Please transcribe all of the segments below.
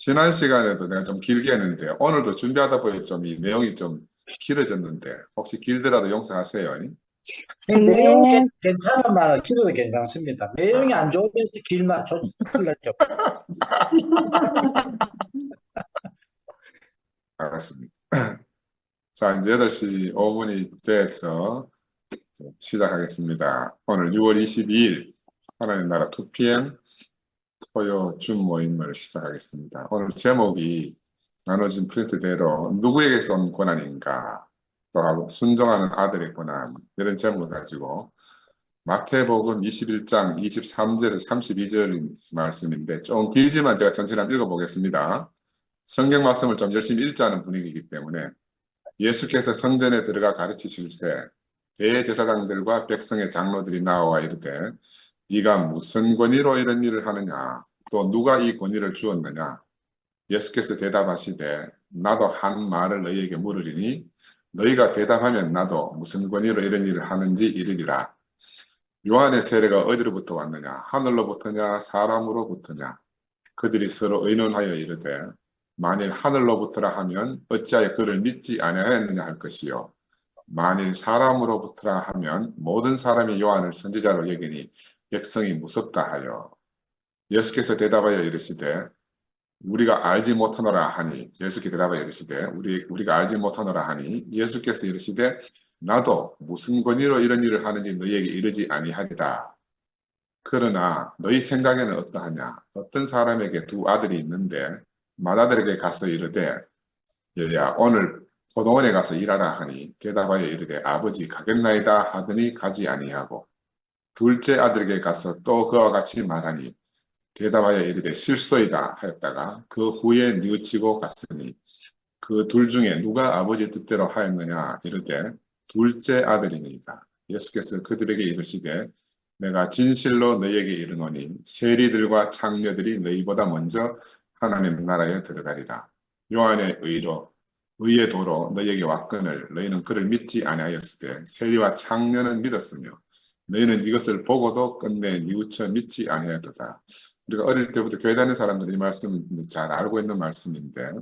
지난 시간에도 내가 좀 길게 했는데 오늘도 준비하다 보니 좀 이 내용이 좀 길어졌는데 혹시 길더라도 용서하세요. 내용 네, 괜찮으면 길어도 괜찮습니다. 내용이 안 아, 좋으면 길만 큰일 났죠. 알겠습니다. 자, 이제 8시 5분이 돼서 시작하겠습니다. 오늘 6월 22일 하나님 나라 2PM 토요 줌 모임을 시작하겠습니다. 오늘 제목이 나눠진 프린트대로 누구에게서 온 고난인가 또 순종하는 아들의 고난 이런 제목을 가지고 마태복음 21장 23절에서 32절 말씀인데 좀 길지만 제가 전체를 한번 읽어보겠습니다. 성경 말씀을 좀 열심히 읽자는 분위기이기 때문에 예수께서 성전에 들어가 가르치실세 대제사장들과 백성의 장로들이 나와 이르되 네가 무슨 권위로 이런 일을 하느냐 또 누가 이 권위를 주었느냐 예수께서 대답하시되 나도 한 말을 너희에게 물으리니 너희가 대답하면 나도 무슨 권위로 이런 일을 하는지 이르리라. 요한의 세례가 어디로부터 왔느냐 하늘로부터냐 사람으로부터냐 그들이 서로 의논하여 이르되 만일 하늘로부터라 하면 어찌하여 그를 믿지 아니하였느냐 할 것이요 만일 사람으로부터라 하면 모든 사람이 요한을 선지자로 여기니 백성이 무섭다 하여 예수께서 대답하여 이르시되 우리가 알지 못하노라 하니 예수께 대답하여 이르시되 우리가 알지 못하노라 하니 예수께서 이르시되 나도 무슨 권위로 이런 일을 하는지 너희에게 이르지 아니하리라. 그러나 너희 생각에는 어떠하냐? 어떤 사람에게 두 아들이 있는데 맏아들에게 가서 이르되 얘야 오늘 포도원에 가서 일하라 하니 대답하여 이르되 아버지 가겠나이다 하더니 가지 아니하고 둘째 아들에게 가서 또 그와 같이 말하니 대답하여 이르되 실소이다 하였다가 그 후에 뉘우치고 갔으니 그 둘 중에 누가 아버지 뜻대로 하였느냐 이르되 둘째 아들이니이다. 예수께서 그들에게 이르시되 내가 진실로 너희에게 이르노니 세리들과 창녀들이 너희보다 먼저 하나님 나라에 들어가리라. 요한의 의의 도로 너희에게 왔거늘 너희는 그를 믿지 아니하였으되 세리와 창녀는 믿었으며 너희는 이것을 보고도 끝내 뉘우쳐 믿지 아니하였도다. 우리가 어릴 때부터 교회 다니는 사람들이 이 말씀 잘 알고 있는 말씀인데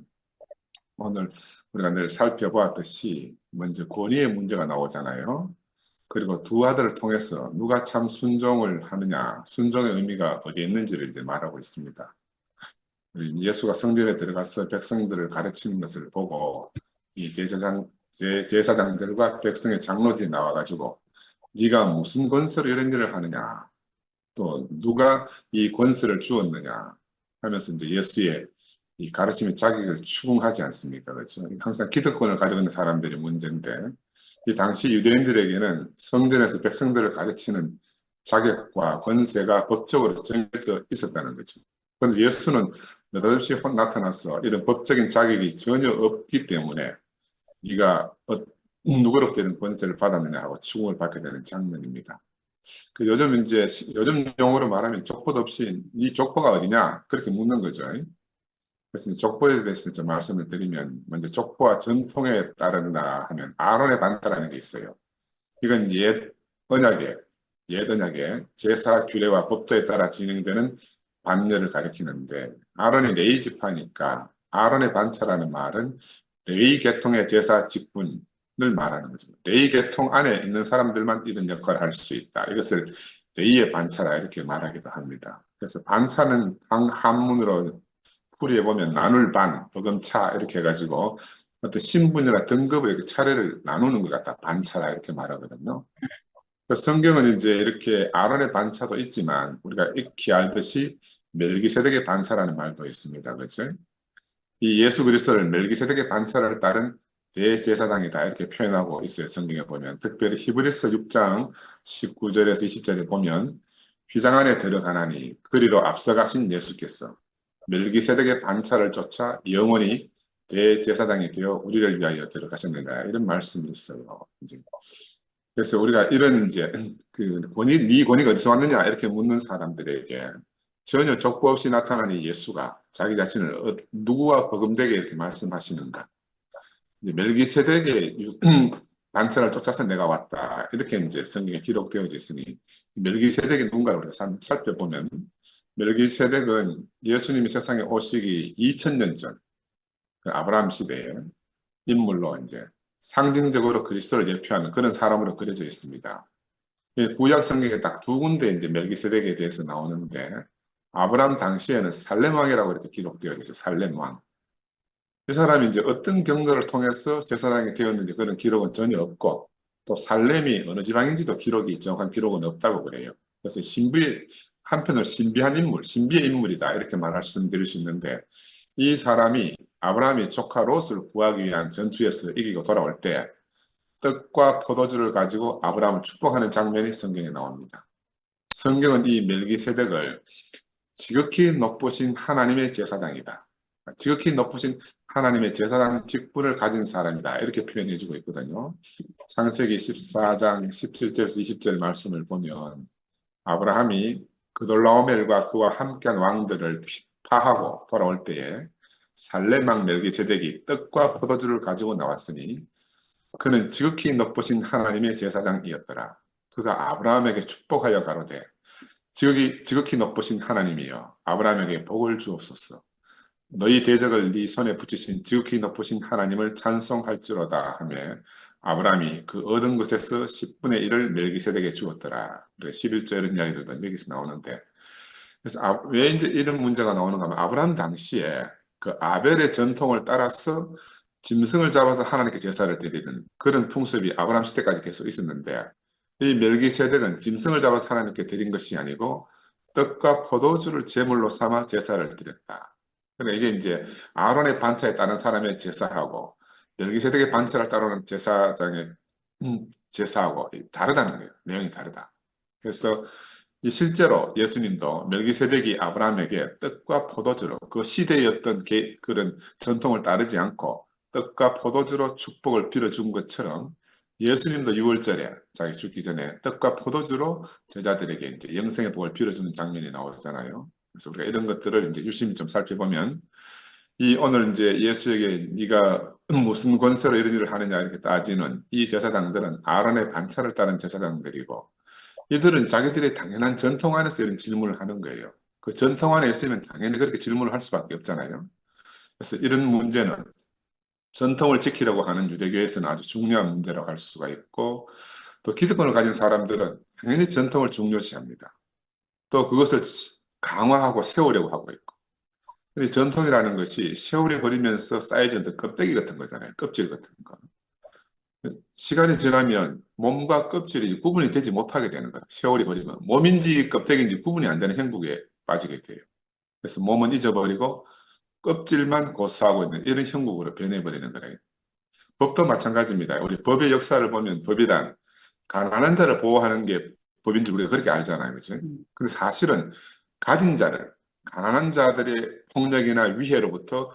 오늘 우리가 늘 살펴보았듯이 먼저 권위의 문제가 나오잖아요. 그리고 두 아들을 통해서 누가 참 순종을 하느냐, 순종의 의미가 어디에 있는지를 이제 말하고 있습니다. 예수가 성전에 들어가서 백성들을 가르치는 것을 보고 이 제사장들과 백성의 장로들이 나와가지고 네가 무슨 권세로 이런 일을 하느냐, 또 누가 이 권세를 주었느냐 하면서 이제 예수의 이 가르침의 자격을 추궁하지 않습니까? 그렇죠? 항상 기득권을 가지고 있는 사람들이 문제인데 이 당시 유대인들에게는 성전에서 백성들을 가르치는 자격과 권세가 법적으로 정해져 있었다는 거죠. 그런데 예수는 느닷없이 나타나서 이런 법적인 자격이 전혀 없기 때문에 네가 누구로부터 이런 권세를 받았느냐 하고 추궁을 받게 되는 장면입니다. 그 요즘 용어로 말하면 족보도 없이 네 족보가 어디냐 그렇게 묻는 거죠. 그래서 족보에 대해서 좀 말씀을 드리면 먼저 족보와 전통에 따른다 하면 아론의 반차라는 게 있어요. 이건 옛 언약의 제사 규례와 법도에 따라 진행되는 반례를 가리키는데 아론이 레위 지파니까 아론의 반차라는 말은 레위 계통의 제사 직분을 말하는 거죠. 레위 계통 안에 있는 사람들만 이런 역할을 할 수 있다. 이것을 레위의 반차라 이렇게 말하기도 합니다. 그래서 반차는 한문으로 풀이해 보면 나눌 반, 버금차 이렇게 해가지고 어떤 신분이나 등급을 이렇게 차례를 나누는 것 같다. 반차라 이렇게 말하거든요. 그 성경은 이제 이렇게 아론의 반차도 있지만 우리가 익히 알듯이 멜기세덱의 반차라는 말도 있습니다. 그렇죠? 이 예수 그리스도를 멜기세덱의 반차를 따른 대제사장이다 이렇게 표현하고 있어요. 성경에 보면 특별히 히브리서 6장 19절에서 20절에 보면 휘장 안에 들어가나니 그리로 앞서가신 예수께서 멜기세덱의 반차를 쫓아 영원히 대제사장이 되어 우리를 위하여 들어가셨느니라 이런 말씀이 있어요. 이제 그래서 우리가 이런 이제 네 권위가 어디서 왔느냐 이렇게 묻는 사람들에게 전혀 족보 없이 나타나는 예수가 자기 자신을 누구와 버금되게 이렇게 말씀하시는가? 이제 멜기세덱의 반차를 쫓아서 내가 왔다 이렇게 이제 성경에 기록되어져 있으니 멜기세덱이 누군가를 우리가 살펴보면 멜기세덱은 예수님이 세상에 오시기 2000년 전, 그 아브라함 시대의 인물로 이제 상징적으로 그리스도를 예표하는 그런 사람으로 그려져 있습니다. 이 구약 성경에 딱 두 군데 이제 멜기세덱에 대해서 나오는데 아브라함 당시에는 살렘 왕이라고 이렇게 기록되어 있어요. 살렘 왕. 이 사람이 이제 어떤 경로를 통해서 제사장이 되었는지 그런 기록은 전혀 없고 또 살렘이 어느 지방인지도 기록이 정확한 기록은 없다고 그래요. 그래서 한편으로 신비한 인물, 신비의 인물이다 이렇게 말씀드릴 수 있는데 이 사람이 아브라함이 조카 롯을 구하기 위한 전투에서 이기고 돌아올 때 떡과 포도주를 가지고 아브라함을 축복하는 장면이 성경에 나옵니다. 성경은 이 멜기세덱을 지극히 높으신 하나님의 제사장이다. 지극히 높으신 하나님의 제사장 직분을 가진 사람이다. 이렇게 표현해주고 있거든요. 창세기 14장 17절에서 20절 말씀을 보면 아브라함이 그돌라오멜과 그와 함께한 왕들을 파하고 돌아올 때에 살레망 멜기세덱이 떡과 포도주를 가지고 나왔으니 그는 지극히 높으신 하나님의 제사장이었더라. 그가 아브라함에게 축복하여 가로되 지극히 높으신 하나님이여 아브라함에게 복을 주옵소서. 너희 대적을 네 손에 붙이신 지극히 높으신 하나님을 찬송할지로다 하며 아브라함이 그 얻은 것에서 10분의 1을 멜기세덱에게 주었더라. 11조 이런 이야기들도 여기서 나오는데 그래서 왜 이제 이런 문제가 나오는가 하면 아브라함 당시에 그 아벨의 전통을 따라서 짐승을 잡아서 하나님께 제사를 드리는 그런 풍습이 아브라함 시대까지 계속 있었는데 이 멜기세덱은 짐승을 잡아서 하나님께 드린 것이 아니고 떡과 포도주를 제물로 삼아 제사를 드렸다. 그러니까 이게 이제 아론의 반차에 따른 사람의 제사하고 멜기세덱의 반차를 따르는 제사장의 제사하고 다르다는 거예요. 내용이 다르다. 그래서 이 실제로 예수님도 멜기세덱이 아브라함에게 떡과 포도주로 그 시대의 어떤 그런 전통을 따르지 않고 떡과 포도주로 축복을 빌어준 것처럼 예수님도 6월절에 자기 죽기 전에 떡과 포도주로 제자들에게 이제 영생의 복을 빌어주는 장면이 나오잖아요. 그래서 우리가 이런 것들을 이제 유심히 좀 살펴보면 이 오늘 이제 예수에게 네가 무슨 권세로 이런 일을 하느냐 이렇게 따지는 이 제사장들은 아론의 반차를 따른 제사장들이고 이들은 자기들의 당연한 전통 안에서 이런 질문을 하는 거예요. 그 전통 안에 있으면 당연히 그렇게 질문을 할 수밖에 없잖아요. 그래서 이런 문제는 전통을 지키려고 하는 유대교에서는 아주 중요한 문제라고 할 수가 있고 또 기득권을 가진 사람들은 당연히 전통을 중요시합니다. 또 그것을 강화하고 세우려고 하고 있고 근데 전통이라는 것이 세월이 버리면서 쌓여진 어떤 껍데기 같은 거잖아요. 껍질 같은 거. 시간이 지나면 몸과 껍질이 구분이 되지 못하게 되는 거예요. 세월이 버리면 몸인지 껍데기인지 구분이 안 되는 형국에 빠지게 돼요. 그래서 몸은 잊어버리고 껍질만 고수하고 있는 이런 형국으로 변해버리는 거예요. 법도 마찬가지입니다. 우리 법의 역사를 보면 법이란 가난한 자를 보호하는 게 법인 줄 우리가 그렇게 알잖아요. 그렇지? 근데 사실은 가진 자를 가난한 자들의 폭력이나 위해로부터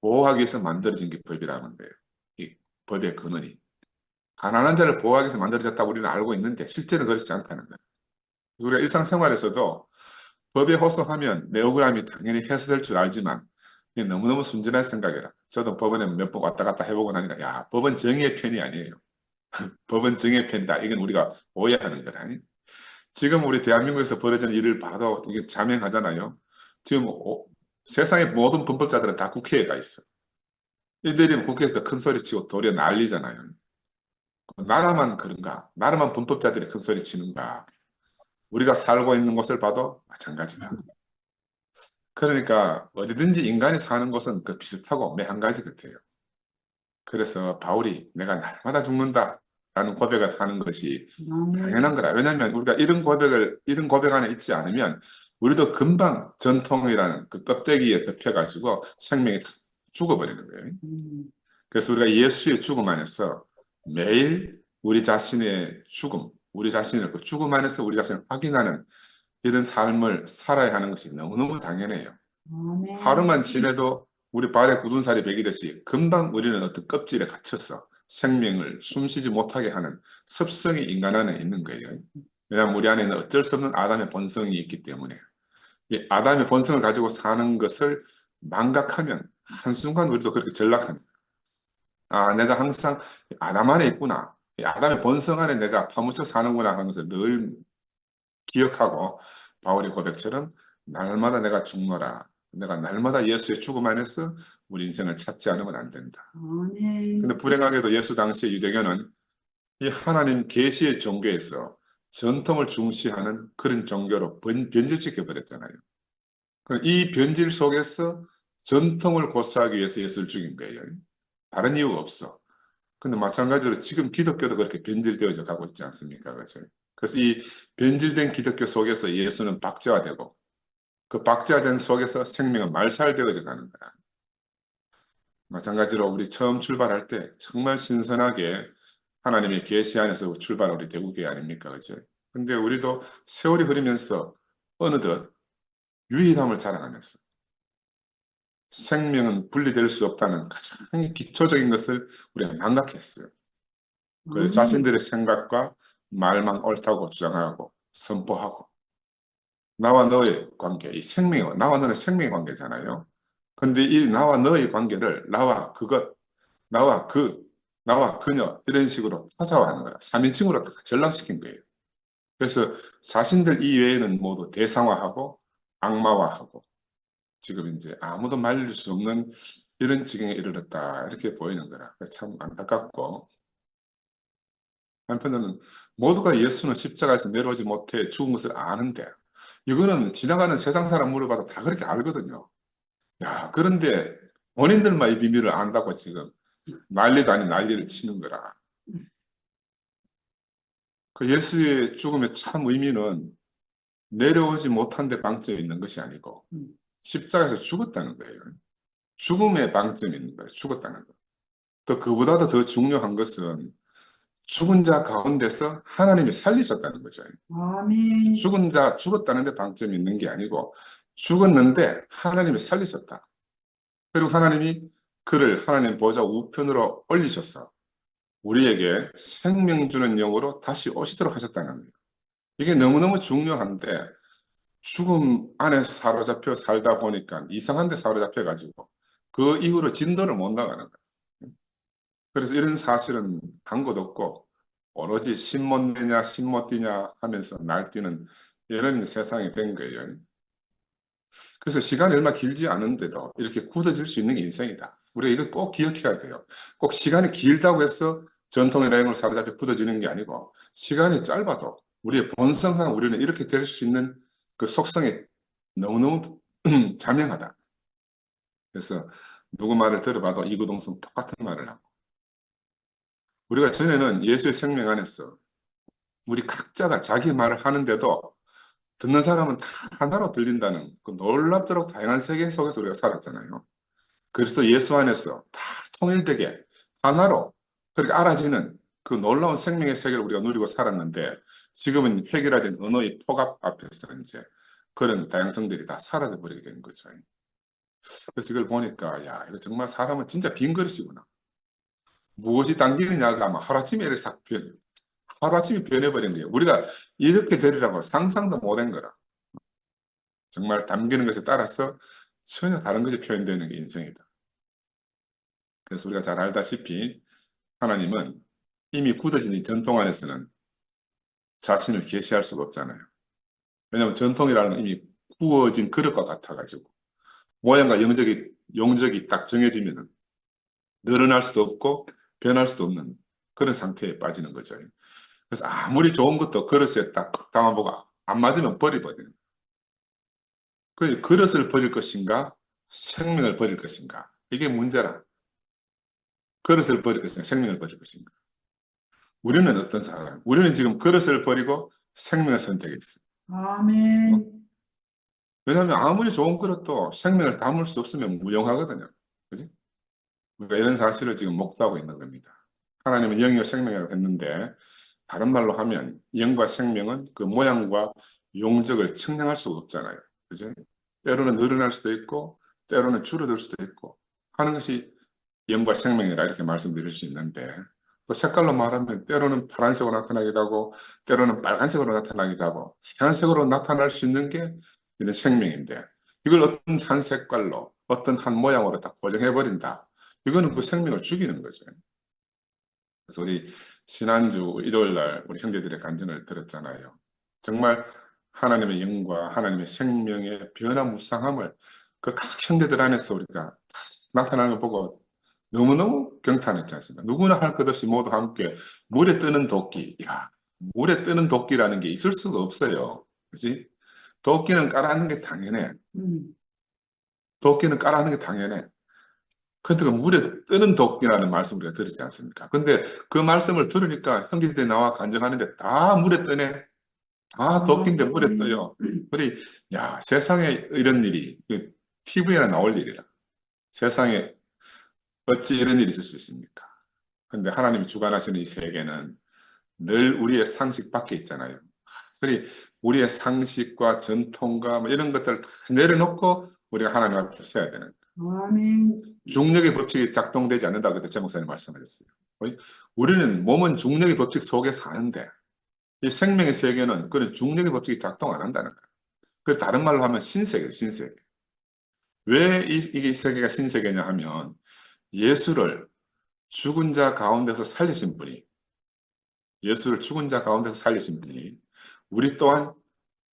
보호하기 위해서 만들어진 게 법이라는 거예요. 이 법의 근원이. 가난한 자를 보호하기 위해서 만들어졌다고 우리는 알고 있는데 실제는 그렇지 않다는 거예요. 우리가 일상생활에서도 법에 호소하면 내 억울함이 당연히 해소될 줄 알지만 이게 너무너무 순진한 생각이라. 저도 법원에 몇 번 왔다 갔다 해보고 나니까 야, 법은 정의의 편이 아니에요. 법은 정의의 편이다. 이건 우리가 오해하는 거라. 지금 우리 대한민국에서 벌어지는 일을 봐도 이게 자명하잖아요. 지금 세상의 모든 범법자들은 다 국회에 가 있어. 이들이 국회에서 큰 소리 치고 도리어 난리잖아요. 나라만 그런가? 나라만 범법자들이 큰 소리 치는가? 우리가 살고 있는 곳을 봐도 마찬가지다. 그러니까 어디든지 인간이 사는 곳은 그 비슷하고 매 한 가지 같아요. 그래서 바울이 내가 날마다 죽는다라는 고백을 하는 것이 당연한 거라. 왜냐하면 우리가 이런 고백 안에 있지 않으면 우리도 금방 전통이라는 그 껍데기에 덮여가지고 생명이 다 죽어버리는 거예요. 그래서 우리가 예수의 죽음 안에서 매일 우리 자신의 죽음, 우리 자신을 그 죽음 안에서 우리 자신을 확인하는 이런 삶을 살아야 하는 것이 너무너무 당연해요. 하루만 지내도 우리 발에 굳은 살이 배기듯이 금방 우리는 어떤 껍질에 갇혀서 생명을 숨쉬지 못하게 하는 습성이 인간 안에 있는 거예요. 왜냐하면 우리 안에는 어쩔 수 없는 아담의 본성이 있기 때문에 이 아담의 본성을 가지고 사는 것을 망각하면 한순간 우리도 그렇게 전락합니다. 아, 내가 항상 아담 안에 있구나. 이 아담의 본성 안에 내가 파묻혀 사는구나 하는 것을 늘 기억하고 바울의 고백처럼 날마다 내가 죽노라. 내가 날마다 예수의 죽음 안에서 우리 인생을 찾지 않으면 안 된다. 근데 아멘. 불행하게도 예수 당시의 유대교는 이 하나님 계시의 종교에서 전통을 중시하는 그런 종교로 변질시켜 버렸잖아요. 이 변질 속에서 전통을 고수하기 위해서 예수를 죽인 거예요. 다른 이유가 없어. 근데 마찬가지로 지금 기독교도 그렇게 변질되어져 가고 있지 않습니까? 그렇죠? 그래서 이 변질된 기독교 속에서 예수는 박제화되고 그 박제화된 속에서 생명은 말살되어져 가는 거야. 마찬가지로 우리 처음 출발할 때 정말 신선하게 하나님의 계시 안에서 출발한 우리 대구교회 아닙니까? 그죠? 근데 우리도 세월이 흐르면서 어느덧 유일함을 자랑하면서 생명은 분리될 수 없다는 가장 기초적인 것을 우리가 망각했어요. 그래서 아멘. 자신들의 생각과 말만 옳다고 주장하고 선포하고 나와 너의 관계, 이 생명, 나와 너는 생명의 관계잖아요. 근데 이 나와 너의 관계를 나와 그것, 나와 그, 나와 그녀 이런 식으로 타자화하는 거라. 3인칭으로 전락시킨 거예요. 그래서 자신들 이외에는 모두 대상화하고 악마화하고 지금 이제 아무도 말릴 수 없는 이런 지경에 이르렀다 이렇게 보이는 거라. 참 안타깝고 한편으로는 모두가 예수는 십자가에서 내려오지 못해 죽은 것을 아는데 이거는 지나가는 세상 사람 물어봐도 다 그렇게 알거든요. 야, 그런데 본인들만 이 비밀을 안다고 지금 난리도 아닌 난리를 치는 거라. 그 예수의 죽음의 참 의미는 내려오지 못한 데 방점이 있는 것이 아니고 십자가에서 죽었다는 거예요. 죽음의 방점이 있는 거예요. 죽었다는 거. 또 그보다도 더 중요한 것은 죽은 자 가운데서 하나님이 살리셨다는 거죠. 아멘. 죽은 자 죽었다는 데 방점이 있는 게 아니고 죽었는데 하나님이 살리셨다. 그리고 하나님이 그를 하나님 보좌 우편으로 올리셔서 우리에게 생명 주는 영으로 다시 오시도록 하셨다는 거예요. 이게 너무너무 중요한데 죽음 안에 사로잡혀 살다 보니까 이상한 데 사로잡혀 가지고 그 이후로 진도를 못 나가는 거예요. 그래서 이런 사실은 간 곳 없고 오로지 신못 내냐 신못 뛰냐 하면서 날뛰는 이런 세상이 된 거예요. 그래서 시간이 얼마 길지 않은데도 이렇게 굳어질 수 있는 게 인생이다. 우리가 이걸 꼭 기억해야 돼요. 꼭 시간이 길다고 해서 전통의 라인으로 사로잡혀 굳어지는 게 아니고 시간이 짧아도 우리의 본성상 우리는 이렇게 될 수 있는 그 속성이 너무너무 자명하다. 그래서 누구 말을 들어봐도 이구동성 똑같은 말을 하고 우리가 전에는 예수의 생명 안에서 우리 각자가 자기 말을 하는데도 듣는 사람은 다 하나로 들린다는 그 놀랍도록 다양한 세계 속에서 우리가 살았잖아요. 그래서 예수 안에서 다 통일되게 하나로 그렇게 알아지는 그 놀라운 생명의 세계를 우리가 누리고 살았는데 지금은 획일화된 언어의 폭압 앞에서 이제 그런 다양성들이 다 사라져 버리게 되는 거죠. 그래서 이걸 보니까 야, 이거 정말 사람은 진짜 빈 그릇이구나. 무엇이 당기느냐가 아마 하루아침에 이렇게 싹 하루아침에 변해버린 거예요. 우리가 이렇게 되리라고 상상도 못한 거라. 정말 담기는 것에 따라서 전혀 다른 것이 표현되는 게 인생이다. 그래서 우리가 잘 알다시피 하나님은 이미 굳어진 이 전통 안에서는 자신을 계시할 수가 없잖아요. 왜냐하면 전통이라는 건 이미 구워진 그릇과 같아가지고 모양과 용적이 딱 정해지면 늘어날 수도 없고 변할 수도 없는 그런 상태에 빠지는 거죠. 그래서 아무리 좋은 것도 그릇에 딱 담아보고 안 맞으면 버려버리는 그 그릇을 버릴 것인가 생명을 버릴 것인가 이게 문제라. 그릇을 버릴 것인가 생명을 버릴 것인가. 우리는 어떤 사람? 우리는 지금 그릇을 버리고 생명을 선택했어요. 아멘. 왜냐하면 아무리 좋은 그릇도 생명을 담을 수 없으면 무용하거든요. 그지? 우리가 이런 사실을 지금 목도하고 있는 겁니다. 하나님은 영이요 생명이라고 했는데 다른 말로 하면 영과 생명은 그 모양과 용적을 측량할 수가 없잖아요. 그죠? 때로는 늘어날 수도 있고 때로는 줄어들 수도 있고 하는 것이 영과 생명이라 이렇게 말씀드릴 수 있는데 또 색깔로 말하면 때로는 파란색으로 나타나기도 하고 때로는 빨간색으로 나타나기도 하고 하얀색으로 나타날 수 있는 게 이런 생명인데 이걸 어떤 한 색깔로 어떤 한 모양으로 딱 고정해 버린다. 이거는 그 생명을 죽이는 거죠. 그래서 우리 지난주 일요일 날 우리 형제들의 간증을 들었잖아요. 정말 하나님의 영과 하나님의 생명의 변화무쌍함을 그 각 형제들 안에서 우리가 나타나는 걸 보고 너무너무 경탄했지 않습니까? 누구나 할 것 없이 모두 함께 물에 뜨는 도끼. 야, 물에 뜨는 도끼라는 게 있을 수가 없어요. 그지? 도끼는 깔아앉는 게 당연해. 음. 도끼는 깔아앉는 게 당연해. 근데 그 물에 뜨는 도끼라는 말씀 우리가 들었지 않습니까? 근데 그 말씀을 들으니까 형제들이 나와 간증하는데 다 물에 뜨네. 다 도끼인데 물에 떠요. 그래, 야, 세상에 이런 일이 TV에나 나올 일이라. 세상에 어찌 이런 일이 있을 수 있습니까? 근데 하나님이 주관하시는 이 세계는 늘 우리의 상식 밖에 있잖아요. 그래, 우리의 상식과 전통과 뭐 이런 것들을 다 내려놓고 우리가 하나님 앞에 서야 되는 거예요. 아멘. 중력의 법칙이 작동되지 않는다고 그때 제 목사님 말씀하셨어요. 우리는 몸은 중력의 법칙 속에 사는데 이 생명의 세계는 그런 중력의 법칙이 작동 안 한다는 거예요. 그 다른 말로 하면 신세계예요, 신세계. 왜 이게 세계가 신세계냐 하면 예수를 죽은 자 가운데서 살리신 분이 예수를 죽은 자 가운데서 살리신 분이 우리 또한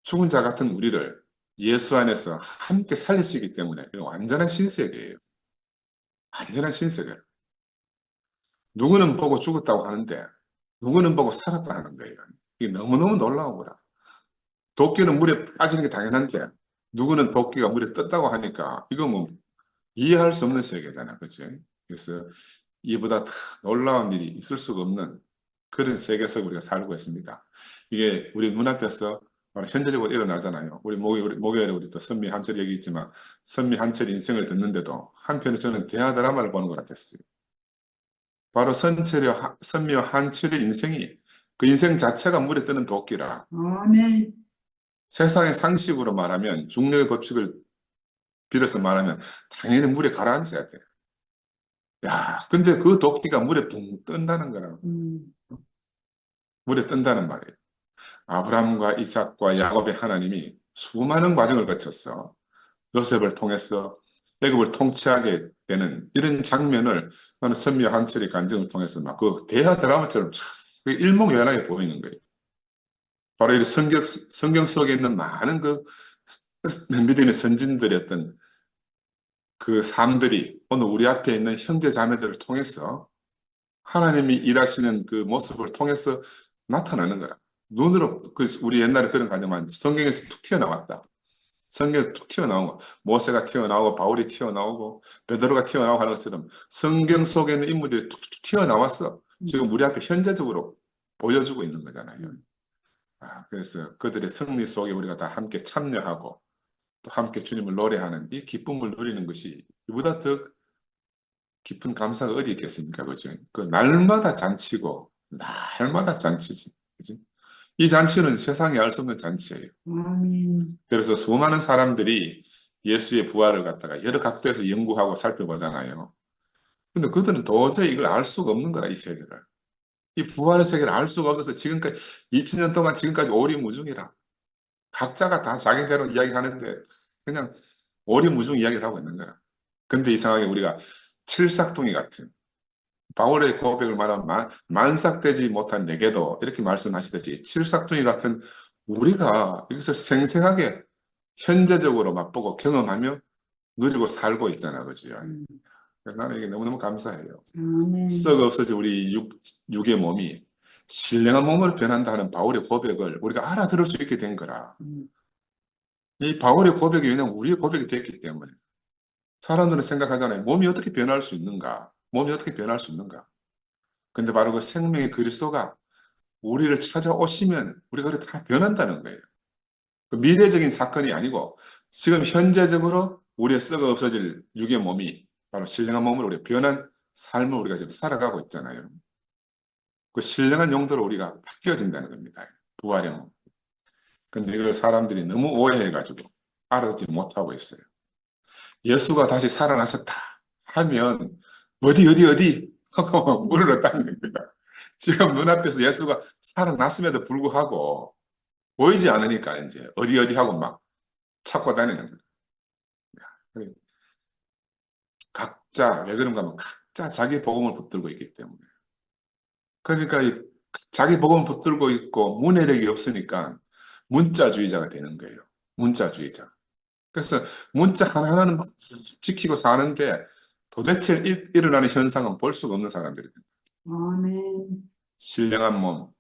죽은 자 같은 우리를 예수 안에서 함께 살리시기 때문에 이건 완전한 신세계예요. 완전한 신세계. 누구는 보고 죽었다고 하는데 누구는 보고 살았다 하는 거예요. 이게 너무너무 놀라운 거라. 도끼는 물에 빠지는 게 당연한데 누구는 도끼가 물에 떴다고 하니까 이거 뭐 이해할 수 없는 세계잖아. 그렇지? 그래서 이보다 더 놀라운 일이 있을 수가 없는 그런 세계에서 우리가 살고 있습니다. 이게 우리 눈앞에서 바로 현재적으로 일어나잖아요. 우리 목요일에 우리 또 선미 한철 얘기했지만 선미 한철 인생을 듣는데도 한편으로 저는 대하 드라마를 보는 것 같았어요. 바로 선미와 한철의 인생이 그 인생 자체가 물에 뜨는 도끼라. 아멘. 세상의 상식으로 말하면 중력의 법칙을 빌어서 말하면 당연히 물에 가라앉아야 돼. 야, 근데 그 도끼가 물에 붕 뜬다는 거라. 음. 물에 뜬다는 말이에요. 아브라함과 이삭과 야곱의 하나님이 수많은 과정을 거쳤어. 요셉을 통해서 애굽을 통치하게 되는 이런 장면을 나는 선미와 한철의 간증을 통해서 막 그 대하 드라마처럼 참 일목요연하게 보이는 거예요. 바로 이 성경 속에 있는 많은 그 믿음의 선진들의 어떤 그 삶들이 오늘 우리 앞에 있는 형제 자매들을 통해서 하나님이 일하시는 그 모습을 통해서 나타나는 거라. 눈으로, 우리 옛날에 그런 가정만 성경에서 툭 튀어나왔다. 성경에서 툭 튀어나온 거. 모세가 튀어나오고, 바울이 튀어나오고, 베드로가 튀어나오고 하는 것처럼 성경 속에 있는 인물들이 툭툭 튀어나왔어. 지금 우리 앞에 현재적으로 보여주고 있는 거잖아요. 그래서 그들의 승리 속에 우리가 다 함께 참여하고, 또 함께 주님을 노래하는 이 기쁨을 누리는 것이 이보다 더 깊은 감사가 어디 있겠습니까? 그죠? 그 날마다 잔치고, 날마다 잔치지. 그지? 이 잔치는 세상에 알 수 없는 잔치예요. 아멘. 그래서 수많은 사람들이 예수의 부활을 갖다가 여러 각도에서 연구하고 살펴보잖아요. 근데 그들은 도저히 이걸 알 수가 없는 거라, 이 세계를. 이 부활의 세계를 알 수가 없어서 지금까지, 2000년 동안 지금까지 오리무중이라. 각자가 다 자기대로 이야기하는데 그냥 오리무중 이야기를 하고 있는 거라. 근데 이상하게 우리가 칠삭둥이 같은 바울의 고백을 말하면 만삭되지 못한 내게도 이렇게 말씀하시듯이 칠삭둥이 같은 우리가 여기서 생생하게 현재적으로 맛보고 경험하며 누리고 살고 있잖아, 그죠? 음. 그래서 나는 이게 너무너무 감사해요. 아멘. 썩 없어진 우리 육의 몸이 신령한 몸으로 변한다 하는 바울의 고백을 우리가 알아들을 수 있게 된 거라. 음. 이 바울의 고백이 왜냐면 우리의 고백이 됐기 때문에 사람들은 생각하잖아요. 몸이 어떻게 변할 수 있는가? 몸이 어떻게 변할 수 있는가? 근데 바로 그 생명의 그리스도가 우리를 찾아오시면 우리가 그렇게 다 변한다는 거예요. 그 미래적인 사건이 아니고 지금 현재적으로 우리의 썩어 없어질 육의 몸이 바로 신령한 몸으로 우리 변한 삶을 우리가 지금 살아가고 있잖아요. 그 신령한 용도로 우리가 바뀌어진다는 겁니다. 부활의 몸. 근데 이걸 사람들이 너무 오해해가지고 알아듣지 못하고 있어요. 예수가 다시 살아나셨다 하면 어디 하고 물었다는 겁니다. 지금 눈앞에서 예수가 살아났음에도 불구하고 보이지 않으니까 이제 어디 하고 막 찾고 다니는 거예요. 각자 왜 그런가 하면 각자 자기 복음을 붙들고 있기 때문에. 그러니까 이 자기 복음을 붙들고 있고 문해력이 없으니까 문자주의자가 되는 거예요. 문자주의자. 그래서 문자 하나하나는 막 지키고 사는데 도대체 일어나는 현상은 볼 수가 없는 사람들이 됩니다. 아멘. 신령한 몸,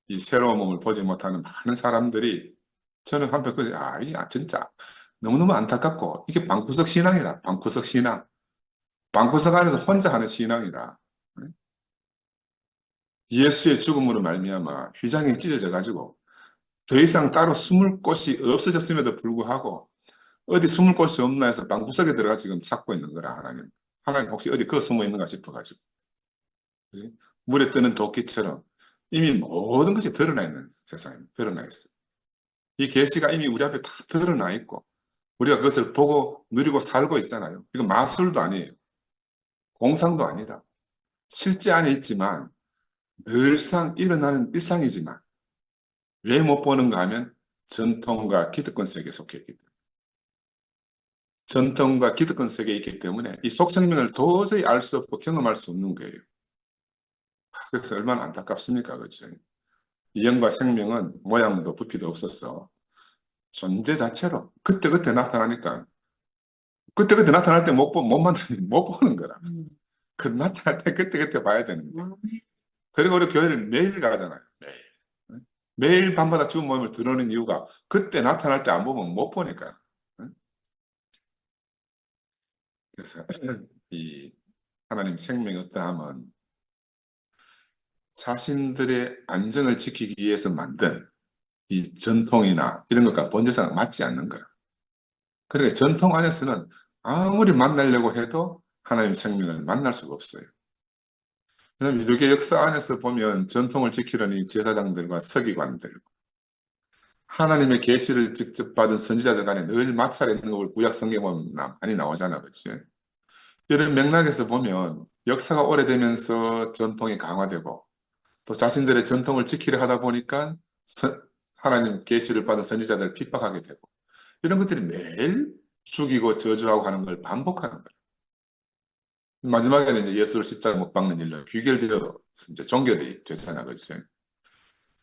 이 새로운 몸을 보지 못하는 많은 사람들이 저는 한편 진짜 너무너무 안타깝고 이게 방구석 신앙이라 방구석 신앙. 방구석 안에서 혼자 하는 신앙이라. 예수의 죽음으로 말미암아 휘장이 찢어져 가지고 더 이상 따로 숨을 곳이 없어졌음에도 불구하고 어디 숨을 곳이 없나 해서 방구석에 들어가 지금 찾고 있는 거라 하나님. 하나님 혹시 어디 그 숨어 있는가 싶어가지고. 그지? 물에 뜨는 도끼처럼 이미 모든 것이 드러나 있는 세상입니다. 드러나 있어요. 이 계시가 이미 우리 앞에 다 드러나 있고 우리가 그것을 보고 누리고 살고 있잖아요. 이거 마술도 아니에요. 공상도 아니다. 실제 안에 있지만 늘상 일어나는 일상이지만 왜 못 보는가 하면 전통과 기득권 세계에 속해 있기 때문에. 전통과 기득권 세계에 있기 때문에 이 속생명을 도저히 알 수 없고 경험할 수 없는 거예요. 그래서 얼마나 안타깝습니까? 그죠? 이 영과 생명은 모양도 부피도 없었어. 존재 자체로 그때그때 나타나니까 그때그때 나타날 때 못 보는 거라. 그 나타날 때 그때그때 봐야 되는데. 아멘. 그리고 우리 교회를 매일 가잖아요. 매일. 매일 밤마다 주의 모임을 들어오는 이유가 그때 나타날 때 안 보면 못 보니까. 그래서 이 하나님 생명이 어떠하면 자신들의 안정을 지키기 위해서 만든 이 전통이나 이런 것과 본질상 맞지 않는 거야. 그러니까 전통 안에서는 아무리 만나려고 해도 하나님 생명을 만날 수가 없어요. 왜냐하면 유대교 역사 안에서 보면 전통을 지키려니 제사장들과 서기관들, 하나님의 계시를 직접 받은 선지자들 간에 늘 마찰이 있는 걸 구약 성경에 보면 많이 나오잖아, 그렇지? 이런 맥락에서 보면 역사가 오래되면서 전통이 강화되고 또 자신들의 전통을 지키려 하다 보니까 하나님 계시를 받은 선지자들을 핍박하게 되고 이런 것들이 매일 죽이고 저주하고 하는 걸 반복하는 거예요. 마지막에는 이제 예수를 십자가 못 박는 일로 귀결되어 이제 종결이 되잖아, 그렇죠?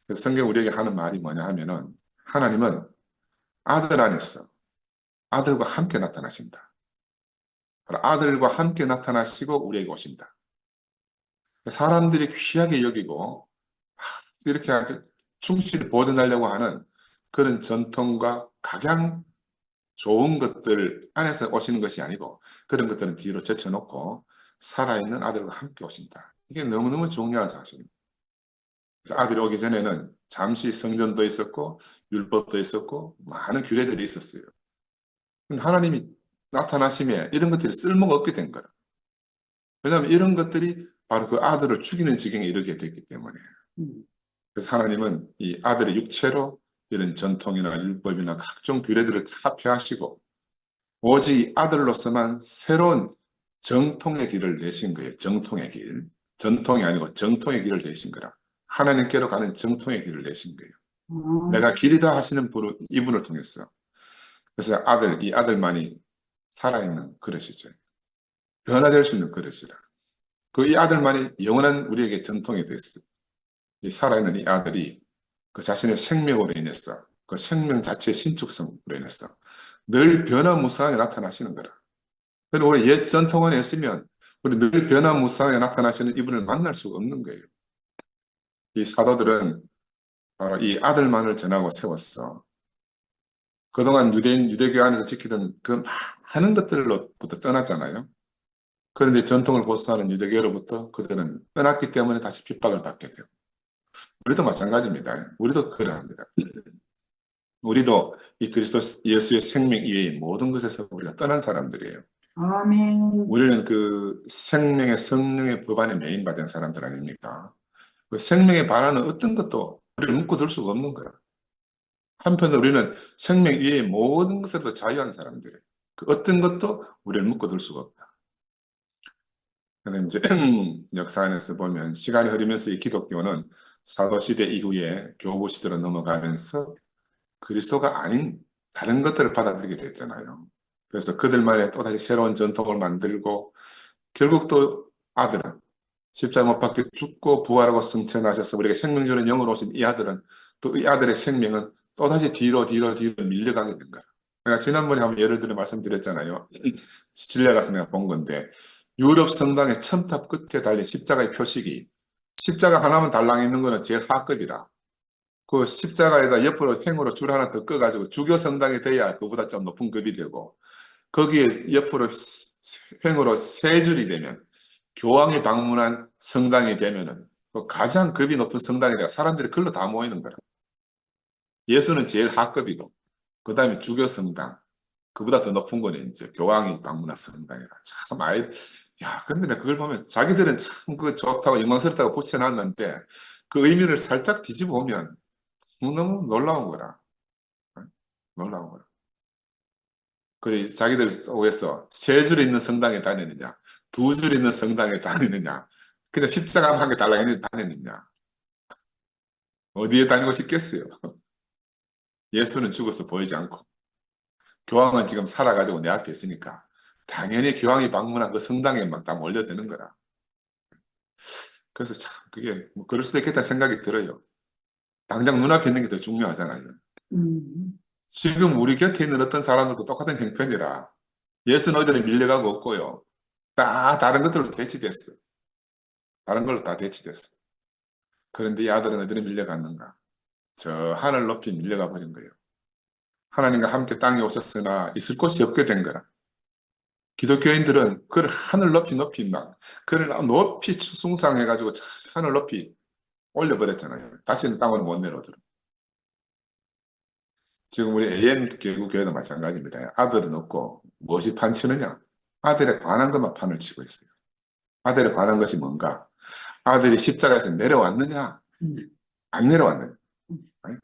그래서 성경 우리에게 하는 말이 뭐냐 하면은 하나님은 아들 안에서 아들과 함께 나타나신다. 아들과 함께 나타나시고 우리에게 오신다. 사람들이 귀하게 여기고 이렇게 아주 충실히 보존하려고 하는 그런 전통과 각양 좋은 것들 안에서 오시는 것이 아니고 그런 것들은 뒤로 제쳐놓고 살아있는 아들과 함께 오신다. 이게 너무너무 중요한 사실입니다. 그래서 아들이 오기 전에는 잠시 성전도 있었고 율법도 있었고 많은 규례들이 있었어요. 근데 하나님이 나타나심에 이런 것들이 쓸모가 없게 된 거예요. 왜냐하면 이런 것들이 바로 그 아들을 죽이는 지경에 이르게 됐기 때문에. 그래서 하나님은 이 아들의 육체로 이런 전통이나 율법이나 각종 규례들을 다 폐하시고 오직 이 아들로서만 새로운 정통의 길을 내신 거예요. 정통의 길. 전통이 아니고 정통의 길을 내신 거라. 하나님께로 가는 정통의 길을 내신 거예요. 내가 길이다 하시는 이분을 통해서. 그래서 이 아들만이 살아있는 그릇이죠. 변화될 수 있는 그릇이라. 그 이 아들만이 영원한 우리에게 전통이 됐어요. 이 살아있는 이 아들이 그 자신의 생명으로 인해서 그 생명 자체의 신축성으로 인해서 늘 변화무쌍하게 나타나시는 거라. 그리고 우리 옛 전통 안에 있으면 우리 늘 변화무쌍하게 나타나시는 이분을 만날 수가 없는 거예요. 이 사도들은 바로 이 아들만을 전하고 세웠어. 그동안 유대교 안에서 지키던 그 많은 것들로부터 떠났잖아요. 그런데 전통을 고수하는 유대교로부터 그들은 떠났기 때문에 다시 핍박을 받게 되고 우리도 마찬가지입니다. 우리도 그러합니다. 우리도 이 그리스도 예수의 생명 이외의 모든 것에서 우리가 떠난 사람들이에요. 아멘. 우리는 그 생명의 성령의 법안에 매인받은 사람들 아닙니까? 그 생명에 반하는 어떤 것도 우리를 묶어둘 수가 없는 거야. 한편으로 우리는 생명 이외의 모든 것에서 자유한 사람들이에요. 그 어떤 것도 우리를 묶어둘 수가 없다. 그런데 이제 역사 안에서 보면 시간이 흐르면서 이 기독교는 사도시대 이후에 교부 시대로 넘어가면서 그리스도가 아닌 다른 것들을 받아들이게 됐잖아요. 그래서 그들만의 또다시 새로운 전통을 만들고 결국 또 아들은 십자가 못 박혀 죽고 부활하고 승천하셔서 우리에게 생명 주는 영으로 오신 이 아들은 또 이 아들의 생명은 또다시 뒤로 밀려가게 된 거야. 내가 지난번에 한번 예를 들어 말씀드렸잖아요. 시칠리아 가서 내가 본 건데, 유럽 성당의 첨탑 끝에 달린 십자가의 표식이, 십자가 하나만 달랑 있는 거는 제일 하급이라. 그 십자가에다 옆으로 횡으로 줄 하나 더 꺼가지고 주교 성당이 돼야 그보다 좀 높은 급이 되고, 거기에 옆으로 횡으로 세 줄이 되면, 교황이 방문한 성당이 되면은, 그 가장 급이 높은 성당이라 사람들이 그걸로 다 모이는 거라. 예수는 제일 하급이고, 그 다음에 주교 성당, 그보다 더 높은 거는 이제 교황이 방문한 성당이라. 참, 야, 근데 내가 그걸 보면 자기들은 참 그 좋다고 영광스럽다고 붙여놨는데 그 의미를 살짝 뒤집어 보면 너무 놀라운 거라. 응? 놀라운 거라. 그래, 자기들 속에서 세 줄 있는 성당에 다니느냐, 두 줄 있는 성당에 다니느냐, 그냥 십자가 한 개 달랑 있는 데 다니느냐, 어디에 다니고 싶겠어요? 예수는 죽어서 보이지 않고, 교황은 지금 살아가지고 내 앞에 있으니까, 당연히 교황이 방문한 그 성당에 막 다 몰려드는 거라. 그래서 참, 그게, 뭐, 그럴 수도 있겠다 생각이 들어요. 당장 눈앞에 있는 게 더 중요하잖아요. 음, 지금 우리 곁에 있는 어떤 사람들도 똑같은 형편이라, 예수는 어디로 밀려가고 없고요. 다 다른 것들로 대치됐어. 다른 걸로 다 대치됐어. 그런데 이 아들은 어디로 밀려갔는가? 저 하늘 높이 밀려가 버린 거예요. 하나님과 함께 땅에 오셨으나 있을 곳이 없게 된 거라. 기독교인들은 그를 하늘 높이 막, 그를 높이 숭상해가지고 하늘 높이 올려버렸잖아요. 다시는 땅으로 못 내려오도록. 지금 우리 AM 교회도 마찬가지입니다. 아들은 없고 무엇이 판치느냐? 아들에 관한 것만 판을 치고 있어요. 아들에 관한 것이 뭔가? 아들이 십자가에서 내려왔느냐? 음, 안 내려왔느냐? 음.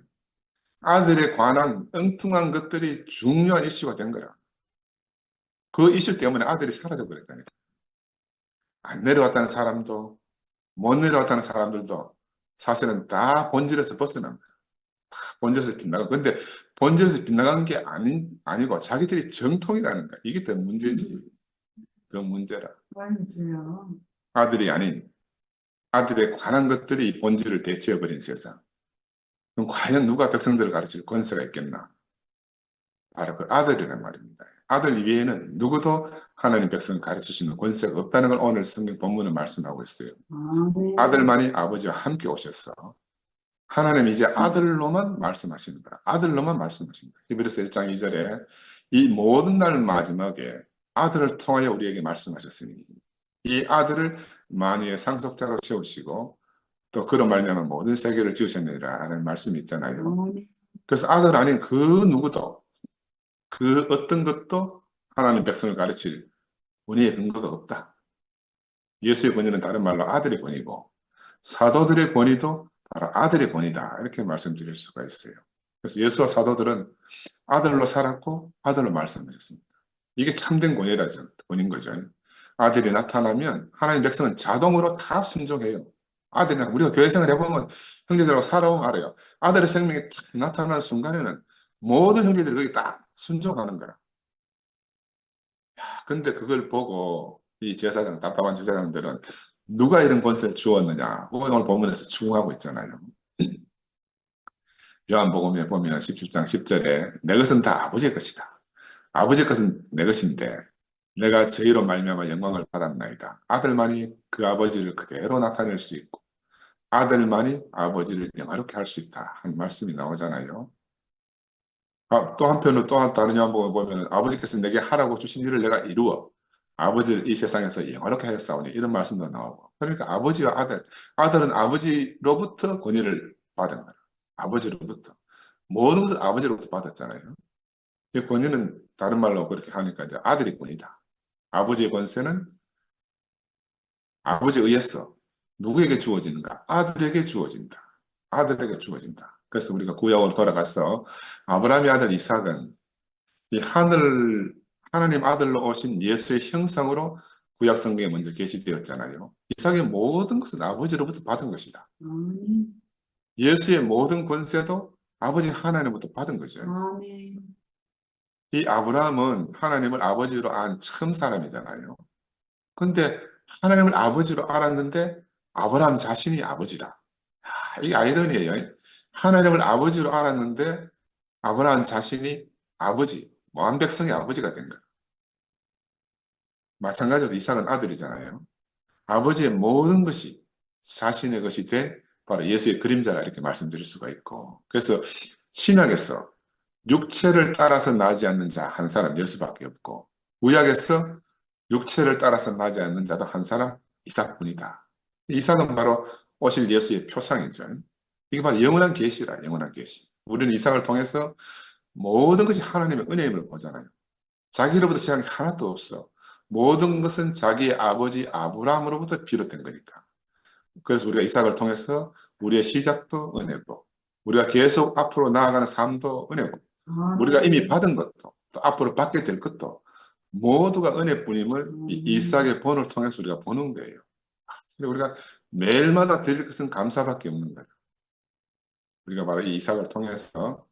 아들에 관한 엉뚱한 것들이 중요한 이슈가 된 거라. 그 이슈 때문에 아들이 사라져 버렸다니까. 안 내려왔다는 사람도, 못 내려왔다는 사람들도 사실은 다 본질에서 벗어난 거야. 본질에서 빗나가. 근데 본질에서 빗나간 게 아니고 자기들이 정통이라는 거야. 이게 더 문제지. 더 문제라. 맞아요. 아들이 아닌 아들에 관한 것들이 본질을 대체해버린 세상. 그럼 과연 누가 백성들을 가르칠 권세가 있겠나? 바로 그 아들이란 말입니다. 아들 이외에는 누구도 하나님 백성을 가르칠 수 있는 권세가 없다는 걸 오늘 성경 본문은 말씀하고 있어요. 아멘. 아들만이 아버지와 함께 오셨어. 하나님 이제 아들로만 말씀하시는 거야. 아들로만 말씀하신다. 히브리서 1장 2절에 이 모든 날 마지막에 아들을 통하여 우리에게 말씀하셨으니 이 아들을 만유의 상속자로 세우시고 또 그런 말미암아 모든 세계를 지으셨느니라 하는 말씀이 있잖아요. 아멘. 그래서 아들 아닌 그 누구도 그 어떤 것도 하나님 백성을 가르칠 권위의 근거가 없다. 예수의 권위는 다른 말로 아들의 권위고 사도들의 권위도 바로 아들의 권위다. 이렇게 말씀드릴 수가 있어요. 그래서 예수와 사도들은 아들로 살았고 아들로 말씀하셨습니다. 이게 참된 권위인 거죠. 아들이 나타나면 하나님 백성은 자동으로 다 순종해요. 아들이 우리가 교회 생활 해보면 형제들하고 살아오면 알아요. 아들의 생명이 딱 나타나는 순간에는 모든 형제들이 거기 딱 순종하는 거야. 근데 그걸 보고 이 제사장, 답답한 제사장들은 누가 이런 권세를 주었느냐? 오늘 본문에서 추궁하고 있잖아요. 요한복음에 보면 17장 10절에 내 것은 다 아버지의 것이다. 아버지의 것은 내 것인데 내가 저희로 말미암아 영광을 받았나이다. 아들만이 그 아버지를 그대로 나타낼 수 있고 아들만이 아버지를 영화롭게 할 수 있다 하는 말씀이 나오잖아요. 또 한편으로 또 다른 요한복음에 보면 아버지께서 내게 하라고 주신 일을 내가 이루어 아버지를 이 세상에서 영화롭게 하였사오니 이런 말씀도 나오고 그러니까 아버지와 아들은 아버지로부터 권위를 받은 거예요. 아버지로부터 모든 것을 아버지로부터 받았잖아요. 이 권위는 다른 말로 그렇게 하니까 이제 아들의 권위다. 아버지의 권세는 아버지에 의해서 누구에게 주어지는가? 아들에게 주어진다. 아들에게 주어진다. 그래서 우리가 구약으로 돌아가서 아브라함의 아들 이삭은 이 하나님 아들로 오신 예수의 형상으로 구약 성경에 먼저 계시되었잖아요. 이삭의 모든 것은 아버지로부터 받은 것이다. 아멘. 예수의 모든 권세도 아버지 하나님부터 받은 거죠. 아멘. 이 아브라함은 하나님을 아버지로 안 처음 사람이잖아요. 근데 하나님을 아버지로 알았는데 아브라함 자신이 아버지라. 이게 아이러니예요. 하나님을 아버지로 알았는데 아브라함 자신이 아버지, 완백성의 아버지가 된 거예요. 마찬가지로 이삭은 아들이잖아요. 아버지의 모든 것이 자신의 것이 된 바로 예수의 그림자라 이렇게 말씀드릴 수가 있고, 그래서 신약에서 육체를 따라서 나지 않는 자 한 사람 예수밖에 없고, 구약에서 육체를 따라서 나지 않는 자도 한 사람 이삭뿐이다. 이삭은 바로 오실 예수의 표상이죠. 이게 바로 영원한 계시라, 영원한 계시. 우리는 이삭을 통해서 모든 것이 하나님의 은혜임을 보잖아요. 자기로부터 시작이 하나도 없어. 모든 것은 자기의 아버지 아브라함으로부터 비롯된 거니까. 그래서 우리가 이삭을 통해서 우리의 시작도 은혜고, 우리가 계속 앞으로 나아가는 삶도 은혜고, 우리가 이미 아멘. 받은 것도, 또 앞으로 받게 될 것도 모두가 은혜뿐임을 이삭의 본을 통해서 우리가 보는 거예요. 근데 우리가 매일마다 드릴 것은 감사밖에 없는 거예요. 우리가 바로 이 이삭을 통해서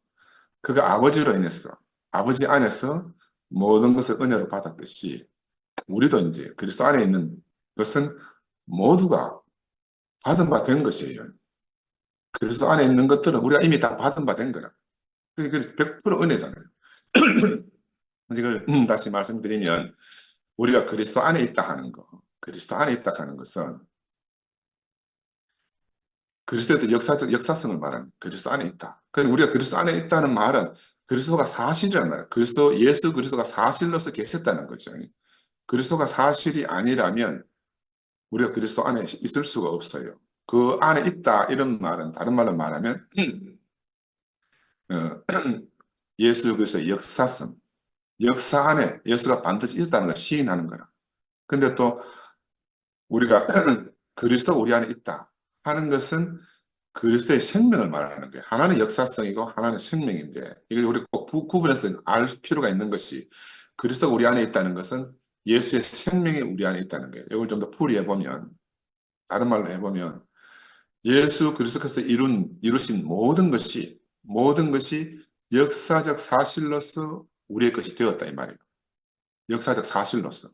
그가 아버지로 인해서, 아버지 안에서 모든 것을 은혜로 받았듯이 우리도 이제 그리스도 안에 있는 것은 모두가 받은 바 된 것이에요. 그리스도 안에 있는 것들은 우리가 이미 다 받은 바 된 거라. 그게 100% 은혜잖아요. 이걸 다시 말씀드리면 우리가 그리스도 안에 있다 하는 거, 그리스도 안에 있다 하는 것은 그리스도의 역사적 역사성을 말하는 그리스도 안에 있다. 그러니까 우리가 그리스도 안에 있다는 말은 그리스도가 사실이란 말이에요. 그리스도 예수 그리스도가 사실로서 계셨다는 거죠. 그리스도가 사실이 아니라면 우리가 그리스도 안에 있을 수가 없어요. 그 안에 있다 이런 말은 다른 말로 말하면 어, 예수 그리스도의 역사성, 역사 안에 예수가 반드시 있었다는 걸 시인하는 거라. 근데 또 우리가 그리스도가 우리 안에 있다 하는 것은 그리스도의 생명을 말하는 거예요. 하나는 역사성이고 하나는 생명인데 이걸 우리 꼭 구분해서 알 필요가 있는 것이 그리스도가 우리 안에 있다는 것은 예수의 생명이 우리 안에 있다는 거예요. 이걸 좀 더 풀이해보면 다른 말로 해보면 예수 그리스도께서 이루신 모든 것이 역사적 사실로서 우리의 것이 되었다 이 말이에요. 역사적 사실로서.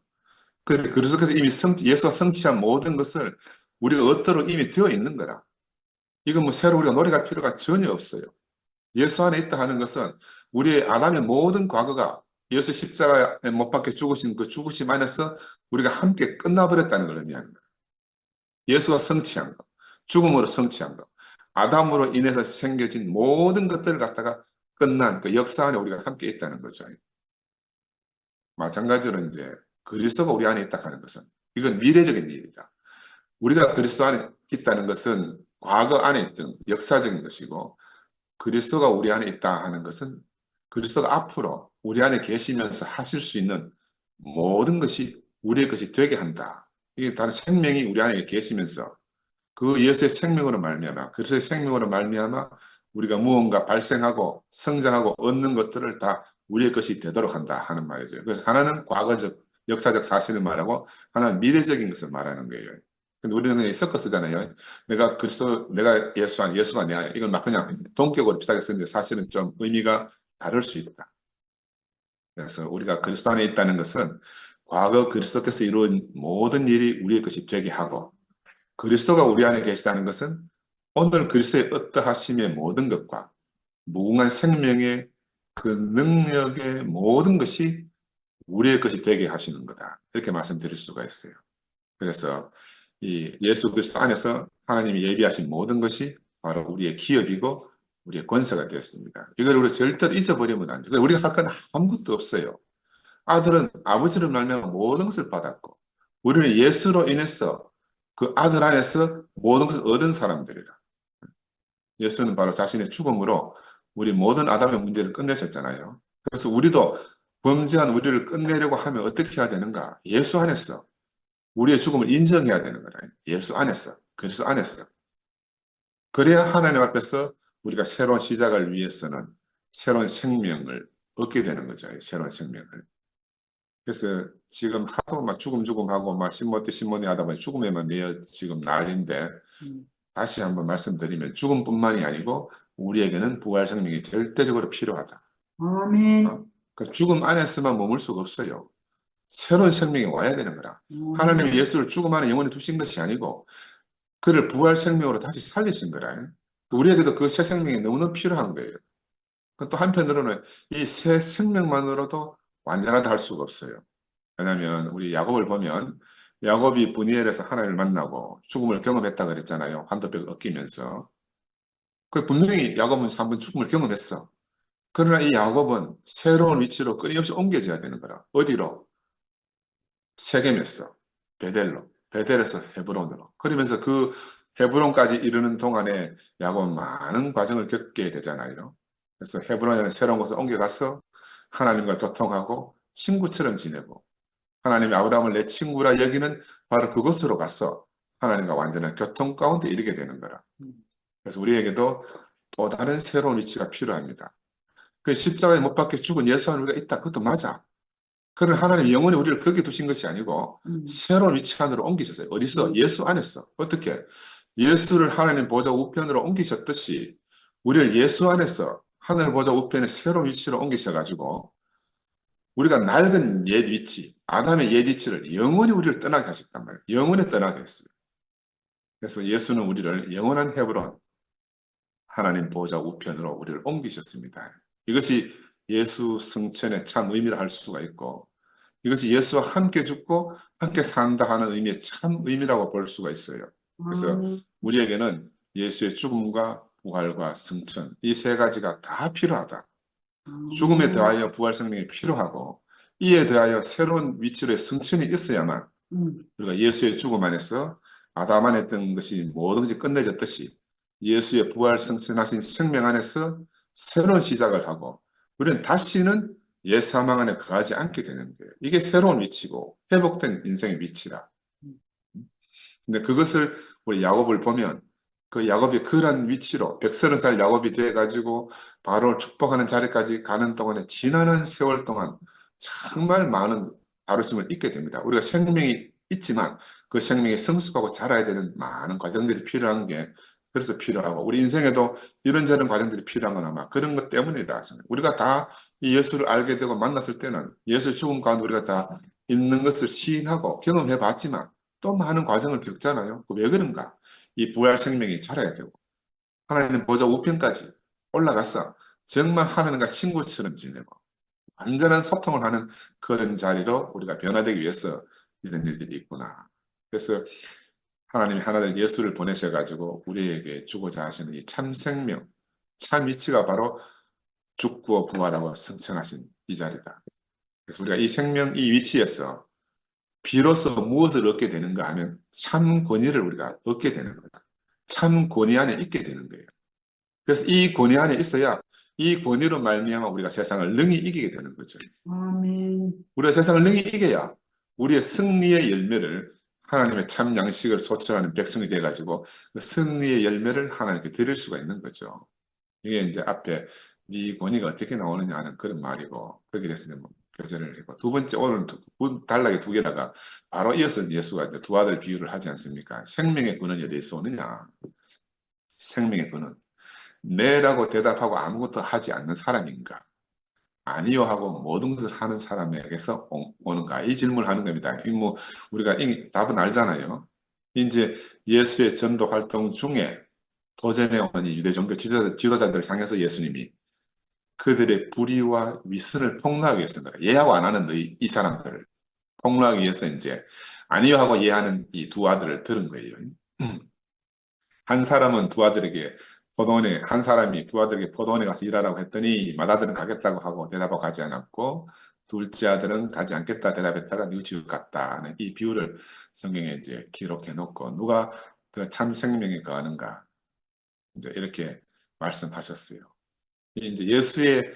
그리스도께서 이미 예수가 성취한 모든 것을 우리가 얻도록 이미 되어 있는 거라. 이건 뭐 새로 우리가 노력할 필요가 전혀 없어요. 예수 안에 있다 하는 것은 우리의 아담의 모든 과거가 예수 십자가에 못 박혀 죽으신 그 죽으심 안에서 우리가 함께 끝나버렸다는 걸 의미하는 거예요. 예수가 성취한 것, 죽음으로 성취한 것, 아담으로 인해서 생겨진 모든 것들을 갖다가 끝난 그 역사 안에 우리가 함께 있다는 거죠. 마찬가지로 이제 그리스도가 우리 안에 있다 하는 것은 이건 미래적인 일이다. 우리가 그리스도 안에 있다는 것은 과거 안에 있던 역사적인 것이고 그리스도가 우리 안에 있다 하는 것은 그리스도가 앞으로 우리 안에 계시면서 하실 수 있는 모든 것이 우리의 것이 되게 한다. 이게 다른 생명이 우리 안에 계시면서 그 예수의 생명으로 말미암아 그리스도의 생명으로 말미암아 우리가 무언가 발생하고 성장하고 얻는 것들을 다 우리의 것이 되도록 한다 하는 말이죠. 그래서 하나는 과거적 역사적 사실을 말하고 하나는 미래적인 것을 말하는 거예요. 근데 우리는 그냥 섞어 쓰잖아요. 내가 그리스도, 내가 예수가 아니야. 이걸 막 그냥 동격으로 비슷하게 쓰는데 사실은 좀 의미가 다를 수 있다. 그래서 우리가 그리스도 안에 있다는 것은 과거 그리스도께서 이룬 모든 일이 우리의 것이 되게 하고 그리스도가 우리 안에 계시다는 것은 오늘 그리스도의 어떠하심의 모든 것과 무궁한 생명의 그 능력의 모든 것이 우리의 것이 되게 하시는 거다. 이렇게 말씀드릴 수가 있어요. 그래서 이 예수 그리스도 안에서 하나님이 예비하신 모든 것이 바로 우리의 기업이고 우리의 권세가 되었습니다. 이걸 우리 절대로 잊어버리면 안 돼요. 우리가 할 건 아무것도 없어요. 아들은 아버지를 말미암아 모든 것을 받았고 우리는 예수로 인해서 그 아들 안에서 모든 것을 얻은 사람들이라. 예수는 바로 자신의 죽음으로 우리 모든 아담의 문제를 끝내셨잖아요. 그래서 우리도 범죄한 우리를 끝내려고 하면 어떻게 해야 되는가? 예수 안에서 우리의 죽음을 인정해야 되는 거라. 예수 안에서, 그리스도 안에서. 그래야 하나님 앞에서 우리가 새로운 시작을 위해서는 새로운 생명을 얻게 되는 거죠. 새로운 생명을. 그래서 지금 하도 막 죽음 하고 막 신모니 하다 보니 죽음에만 매여 지금 난리인데 다시 한번 말씀드리면 죽음뿐만이 아니고 우리에게는 부활 생명이 절대적으로 필요하다. 아멘. 그 죽음 안에서만 머물 수가 없어요. 새로운 생명이 와야 되는 거라. 하나님이 아멘. 예수를 죽음 안에 영원히 두신 것이 아니고 그를 부활 생명으로 다시 살리신 거라. 우리에게도 그 새 생명이 너무너무 필요한 거예요. 그 또 한편으로는 이 새 생명만으로도 완전하다 할 수가 없어요. 왜냐하면 우리 야곱을 보면 야곱이 브니엘에서 하나님을 만나고 죽음을 경험했다 그랬잖아요. 환도벽을 꺾이면서. 그 분명히 야곱은 한번 죽음을 경험했어. 그러나 이 야곱은 새로운 위치로 끊임없이 옮겨져야 되는 거라. 어디로? 세겜에서 베델로, 베델에서 헤브론으로. 그러면서 그 헤브론까지 이르는 동안에 야곱은 많은 과정을 겪게 되잖아요. 그래서 헤브론에 새로운 곳에 옮겨가서 하나님과 교통하고 친구처럼 지내고 하나님이 아브라함을 내 친구라 여기는 바로 그곳으로 가서 하나님과 완전한 교통 가운데 이르게 되는 거라. 그래서 우리에게도 또 다른 새로운 위치가 필요합니다. 그 십자가에 못 박혀 죽은 예수 안에 우리가 있다. 그것도 맞아. 그러나 하나님이 영원히 우리를 거기에 두신 것이 아니고 새로운 위치 안으로 옮기셨어요. 어디서? 예수 안에서. 어떻게? 예수를 하나님 보좌 우편으로 옮기셨듯이 우리를 예수 안에서 하늘 보좌 우편의 새로운 위치로 옮기셔가지고 우리가 낡은 옛 위치, 아담의 옛 위치를 영원히 우리를 떠나게 하셨단 말이에요. 영원히 떠나게 했어요. 그래서 예수는 우리를 영원한 헤브론, 하나님 보좌 우편으로 우리를 옮기셨습니다. 이것이 예수 승천의 참 의미라 할 수가 있고 이것이 예수와 함께 죽고 함께 산다 하는 의미의 참 의미라고 볼 수가 있어요. 그래서 우리에게는 예수의 죽음과 부활과 승천 이 세 가지가 다 필요하다. 죽음에 대하여 부활 생명이 필요하고 이에 대하여 새로운 위치로의 승천이 있어야만 우리가 예수의 죽음 안에서 아담 안에 있던 것이 뭐든지 끝내졌듯이 예수의 부활 승천하신 생명 안에서 새로운 시작을 하고 우리는 다시는 옛 사망 안에 거하지 않게 되는 거예요. 이게 새로운 위치고 회복된 인생의 위치라. 근데 그것을 우리 야곱을 보면 그 야곱이 그런 위치로 130살 야곱이 돼가지고 바로 축복하는 자리까지 가는 동안에 지나는 세월 동안 정말 많은 다루심을 잊게 됩니다. 우리가 생명이 있지만 그 생명이 성숙하고 자라야 되는 많은 과정들이 필요한 게 그래서 필요하고 우리 인생에도 이런저런 과정들이 필요한 건 아마 그런 것 때문이다. 우리가 다 이 예수를 알게 되고 만났을 때는 예수의 죽음 가운데 우리가 다 있는 것을 시인하고 경험해 봤지만 또 많은 과정을 겪잖아요. 왜 그런가? 이 부활 생명이 자라야 되고 하나님 보좌 우편까지 올라가서 정말 하나님과 친구처럼 지내고 완전한 소통을 하는 그런 자리로 우리가 변화되기 위해서 이런 일들이 있구나. 그래서 하나님이 하나님 예수를 보내셔가지고 우리에게 주고자 하시는 이 참 생명, 참 위치가 바로 죽고 부활하고 승천하신 이 자리다. 그래서 우리가 이 생명, 이 위치에서 비로소 무엇을 얻게 되는가 하면 참 권위를 우리가 얻게 되는 거다. 참 권위 안에 있게 되는 거예요. 그래서 이 권위 안에 있어야 이 권위로 말미암아 우리가 세상을 능히 이기게 되는 거죠. 아멘. 우리가 세상을 능히 이겨야 우리의 승리의 열매를 하나님의 참 양식을 소출하는 백성이 돼가지고 그 승리의 열매를 하나님께 드릴 수가 있는 거죠. 이게 이제 앞에 네 권위가 어떻게 나오느냐 하는 그런 말이고 그렇게 됐으면 뭐 교제를 했고 두 번째 오늘 단락이 두 개다가 바로 이어서 예수가 이제 두 아들 비유를 하지 않습니까? 생명의 근원이 어디서 오느냐? 생명의 근원. 네라고 대답하고 아무것도 하지 않는 사람인가? 아니요 하고 모든 것을 하는 사람에게서 오는가? 이 질문을 하는 겁니다. 이 뭐 우리가 이 답은 알잖아요. 이제 예수의 전도 활동 중에 도전해 오는 이 유대 종교 지도자들을 향해서 예수님이 그들의 불의와 위선을 폭로하기 위해서입니다. 예하고 안 하는 이 사람들을 폭로하기 위해서 이제 아니요 하고 예하는 이 두 아들을 들은 거예요. 한 사람은 두 아들에게 포도원에 한 사람이 두 아들에게 포도원에 가서 일하라고 했더니 맏아들은 가겠다고 하고 대답하고 가지 않았고 둘째 아들은 가지 않겠다 대답했다가 뉘우치고 갔다는 이 비유를 성경에 이제 기록해 놓고 누가 그 참 생명에 거하는가 이제 이렇게 말씀하셨어요. 이제 예수의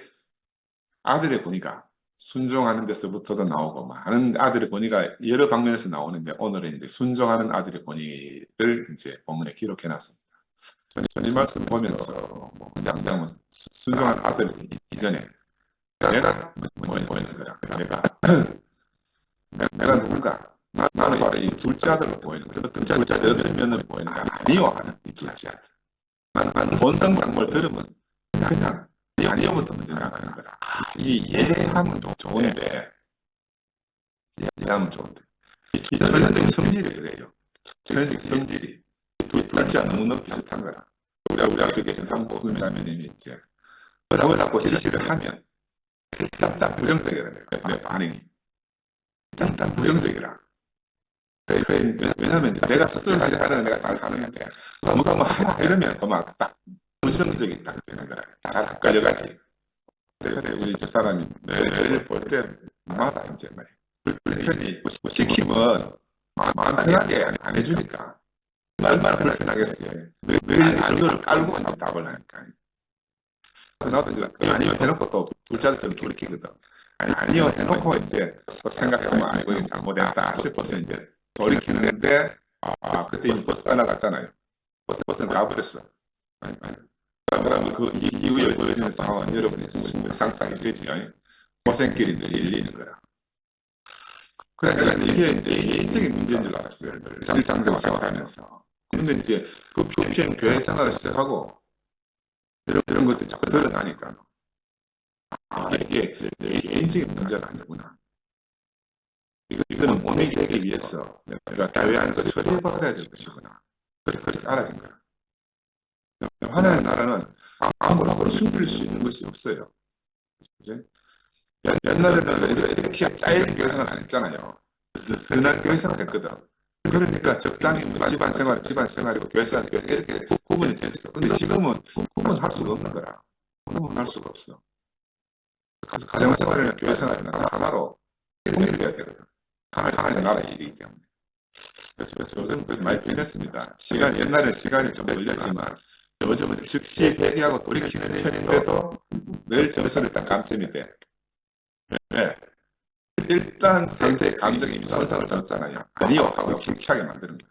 아들의 권위가 순종하는 데서부터도 나오고 많은 아들의 권위가 여러 방면에서 나오는데 오늘은 이제 순종하는 아들의 권위를 이제 본문에 기록해 놨습니다. 저는 이 말씀 보면서 당장 순종한 아들 이전에 내가 먼저 보이는 거라. 내가 누군가 나는 바로 이 둘째 아들로 보이는 거죠. 어떤 둘째 아들 어떤 면으로 보이는 거 아니요 하는 이 둘째 아들. 나는 본성상 뭘 들으면 그냥 아니요부터 먼저 나가는 거라. 이 예하면 좋은데 이해하면 좋은데 이 천연적인 성질이 그래요. 천연적인 성질이 둘째 너무너무 비슷한 거라. 우리가 계신 한국 자매님이 이제 뭐라고 지시를 하면 일단 부정적이라 내 반응이 일단 부정적이라. 왜냐하면 내가 스스로 하는 내가 잘 하는데 누가 뭐 하라 이러면 그막딱 부정적이 딱 되는 거라. 잘 안 끌려가지. 그래 우리 저 사람이 늘 볼 때마다 이제 말이야. 불편히 시키면 마음 편하게 안 해주니까 얼마나 불편하겠어요. 늘 아니오를 깔고 이제 답을 하니까. 나도 이제 아니오 해놓고 또 둘째처럼 돌이키거든. 아니요 해놓고 이제 생각하면 아이고 이거 잘못했다 싶어서 이제 돌이키는데 그때 이미 버스 떠나갔잖아요. 버스는 가버렸어. 그러면 그 이후에 벌어지는 상황은 여러분이 상상이 되지. 고생길이 늘 열리는 거라. 그러니까 이게 이제 개인적인 문제인 줄 알았어요. 일상생활하면서. 근데 이제 그 PM 교회 생활을 시작하고 이런 것들이 자꾸 드러나니까 이게 내 개인적인 문제가 아니구나. 이거는 몸이 되기 위해서 내가 교회 안에서 처리해받아야 될 것이구나. 그렇게 알아진 거야. 하나님 나라는 아무나 숨길 수 있는 것이 없어요. 이제 옛날에는 이렇게 짜여진 교회생활 안 했잖아요. 그날 교회생활 했거든. 그러니까 적당히 뭐 집안생활이고 교회생활 이렇게 구분이 됐어. 근데 지금은 구분할 수가 없는 거라. 구분할 수가 없어. 가정생활이나 교회생활이나 하나로 통일돼야 되거든. 하나의 나라 일이기 때문에. 그래서 요즘 많이 변했습니다. 옛날에 시간이 좀 걸렸지만 요즘은 즉시 회개하고 돌이키는 편인데도 늘 점수를 딱 감점이 돼. 네. 일단 상대의 감정이 이미 손상을 줬잖아요. 아니요 하고 불쾌하게 만드는 거야.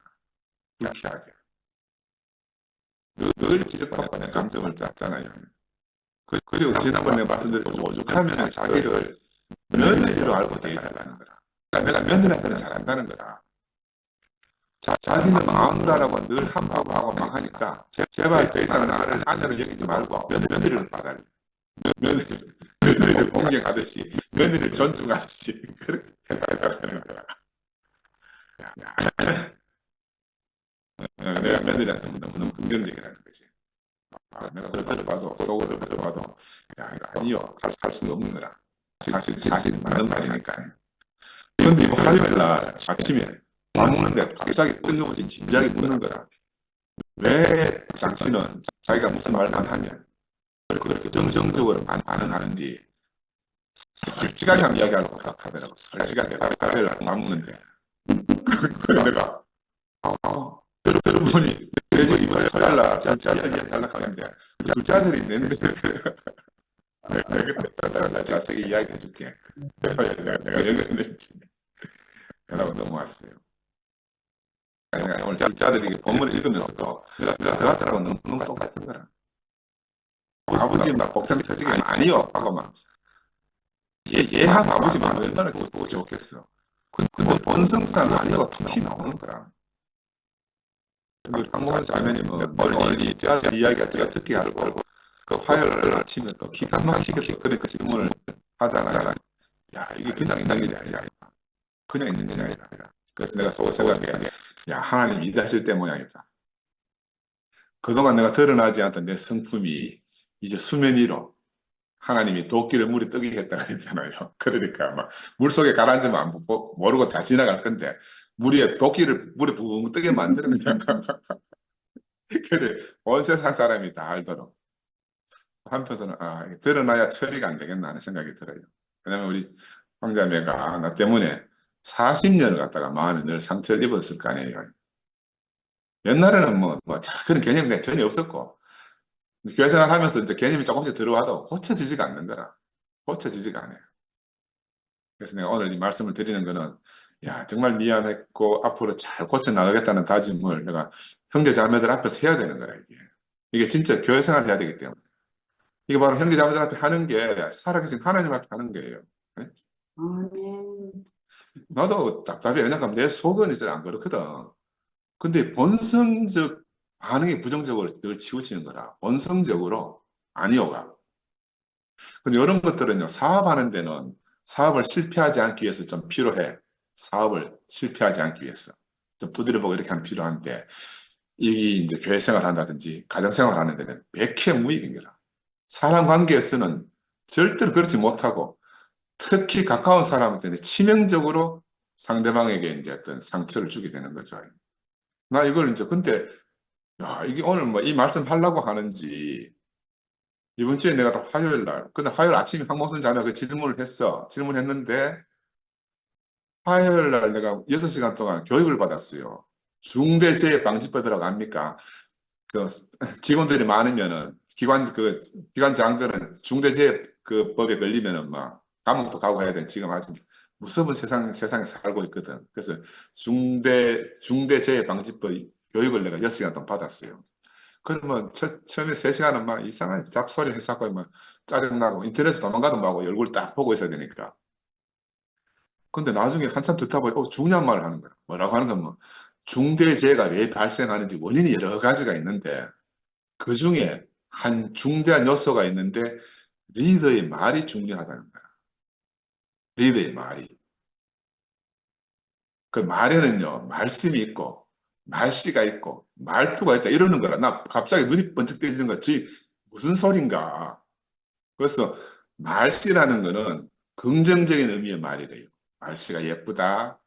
불쾌하게. 늘 지적받고 감정을 짰잖아요. 그리고 지난번에 내가 말씀드렸죠. 오죽하면 자기를 며느리로 알고 대해달라는 거라. 그러니까 내가 며느리한테는 잘한다는 거라. 자기는 마누라라고 늘 한마고 하고 망하니까 제발 더 이상 나를 아내를 여기지 말고 며느리를 받아야 며느리를 공경하듯이 며느리를 존중하듯이 그렇게 해달라는 거야. 내가 며느리한테 너무너무 긍정적이라는 거지. 내가 그걸 들어봐도 속으로 들어봐도 야 이거 아니요 할 수는 없는 거라. 사실 맞는 말이니까. 그런데 뭐 화요일날 아침에 밥 먹는데 갑자기 뜬금없이 진지하게 묻는 거라. 왜 당신은 자기가 무슨 말만 하면 그렇게 정정적으로 반응하는지 솔직하게 한번 이야기하려고 하더라고. 솔직하게 화요일날 밥 먹는데 그래 내가 들어보니 그래서 이번 화요일날 자기를 이야기하려고 하는데 둘째 아들이 있는데 내가 자세히 이야기해 줄게. 내가 얘기했는지 연락은 넘어왔어요. 내가 오늘 둘째 아들이 본문을 읽으면서도 내가 그들하고 너무 똑같은 거라. 아버지 막 복장 터지게 아니요 하고 막 얘한 아버지 마음 얼마나 보고 좋겠어. 근데 본성상 아니고 툭 나오는 거라. 한국은 자매님은 오늘 이 이야기가 제가 듣기 알고 그 화요일 아침에 또 기가 막히게 그렇게 질문을 하잖아요. 야 이게 그냥 있는 일이 아니라 그냥 있는 일이 아니라. 그래서 내가 생각해 야 하나님 일하실 때 모양이다. 그동안 내가 드러나지 않던 내 성품이 이제 수면 위로 하나님이 도끼를 물에 뜨게 했다 그랬잖아요. 그러니까 막 물속에 가라앉으면 안 모르고 다 지나갈 건데 물에 도끼를 물에 붕 뜨게 만드는 거야. 그래 온 세상 사람이 다 알도록. 한편으로는 드러나야 처리가 안 되겠나 하는 생각이 들어요. 왜냐면 우리 황자매가 나 때문에 40년을 갖다가 마음에 늘 상처를 입었을 거 아니에요. 옛날에는 그런 개념이 전혀 없었고 교회 생활하면서 이제 개념이 조금씩 들어와도 고쳐지지가 않는 거라. 고쳐지지가 않아요. 그래서 내가 오늘 이 말씀을 드리는 거는 야 정말 미안했고 앞으로 잘 고쳐 나가겠다는 다짐을 내가 형제 자매들 앞에서 해야 되는 거라 이게 진짜 교회 생활을 해야 되기 때문에 이게 바로 형제 자매들 앞에 하는 게 살아계신 하나님 앞에 하는 거예요. 네? 아멘. 나도 답답해. 왜냐하면 내 속은 이제 안 그렇거든. 근데 본성적 반응이 부정적으로 늘 치우치는 거라. 본성적으로 아니오가. 근데 이런 것들은요, 사업하는 데는 사업을 실패하지 않기 위해서 좀 필요해. 사업을 실패하지 않기 위해서. 좀 두드려보고 이렇게 하면 필요한데, 이게 이제 교회 생활 한다든지, 가정 생활 하는 데는 백해 무익인 거라. 사람 관계에서는 절대로 그렇지 못하고 특히 가까운 사람한테는 치명적으로 상대방에게 이제 어떤 상처를 주게 되는 거죠. 나 이걸 이제 근데 야, 이게 오늘 뭐 이 말씀 하려고 하는지 이번 주에 내가 또 화요일 날 근데 화요일 아침에 황목순 자매가 그 질문을 했어. 질문했는데 화요일 날 내가 6시간 동안 교육을 받았어요. 중대재해방지법이라고 압니까? 그 직원들이 많으면은 기관장들은 중대재해 그 법에 걸리면은 막 감옥도 가고 해야 돼. 지금 아주 무서운 세상에 살고 있거든. 그래서 중대재해방지법 교육을 내가 6시간 동안 받았어요. 그러면 처음에 3시간은 막 이상한 잡소리 해서고 막 짜증나고 인터넷에 도망가도 말고 얼굴 딱 보고 있어야 되니까. 근데 나중에 한참 듣다 보니 중요한 말을 하는 거야. 뭐라고 하는 건 뭐 중대재해가 왜 발생하는지 원인이 여러 가지가 있는데 그 중에 한 중대한 요소가 있는데 리더의 말이 중요하다는 거야. 리더의 말이. 그 말에는요, 말씀이 있고, 말씨가 있고, 말투가 있다 이러는 거라. 나 갑자기 눈이 번쩍 뜨지는 거야. 무슨 소린가. 그래서 말씨라는 거는 긍정적인 의미의 말이래요. 말씨가 예쁘다,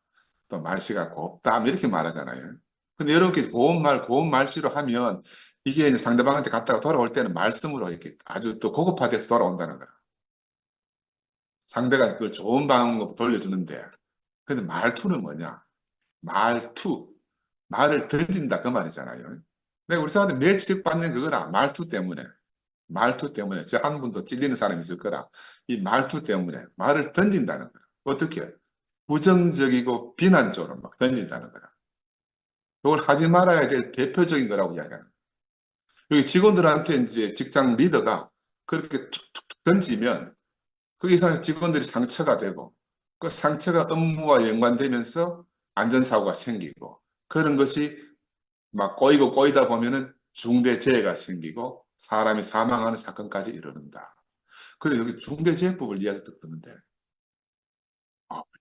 또 말씨가 곱다, 뭐 이렇게 말하잖아요. 근데 이렇게 고운 말씨로 하면 이게 이제 상대방한테 갔다가 돌아올 때는 말씀으로 이렇게 아주 또 고급화돼서 돌아온다는 거야. 상대가 그걸 좋은 방법으로 돌려주는데. 근데 말투는 뭐냐? 말투. 말을 던진다 그 말이잖아요. 내가 우리 사람들 매일 지적받는 그거라. 말투 때문에. 말투 때문에. 저 한 분도 찔리는 사람이 있을 거라. 이 말투 때문에 말을 던진다는 거야. 어떻게? 부정적이고 비난적으로 막 던진다는 거야. 그걸 하지 말아야 될 대표적인 거라고 이야기하는 거야. 여기 직원들한테 이제 직장 리더가 그렇게 툭툭툭 던지면 거기서 직원들이 상처가 되고 그 상처가 업무와 연관되면서 안전사고가 생기고 그런 것이 막 꼬이고 꼬이다 보면은 중대재해가 생기고 사람이 사망하는 사건까지 이르른다. 그래 여기 중대재해법을 이야기 듣는데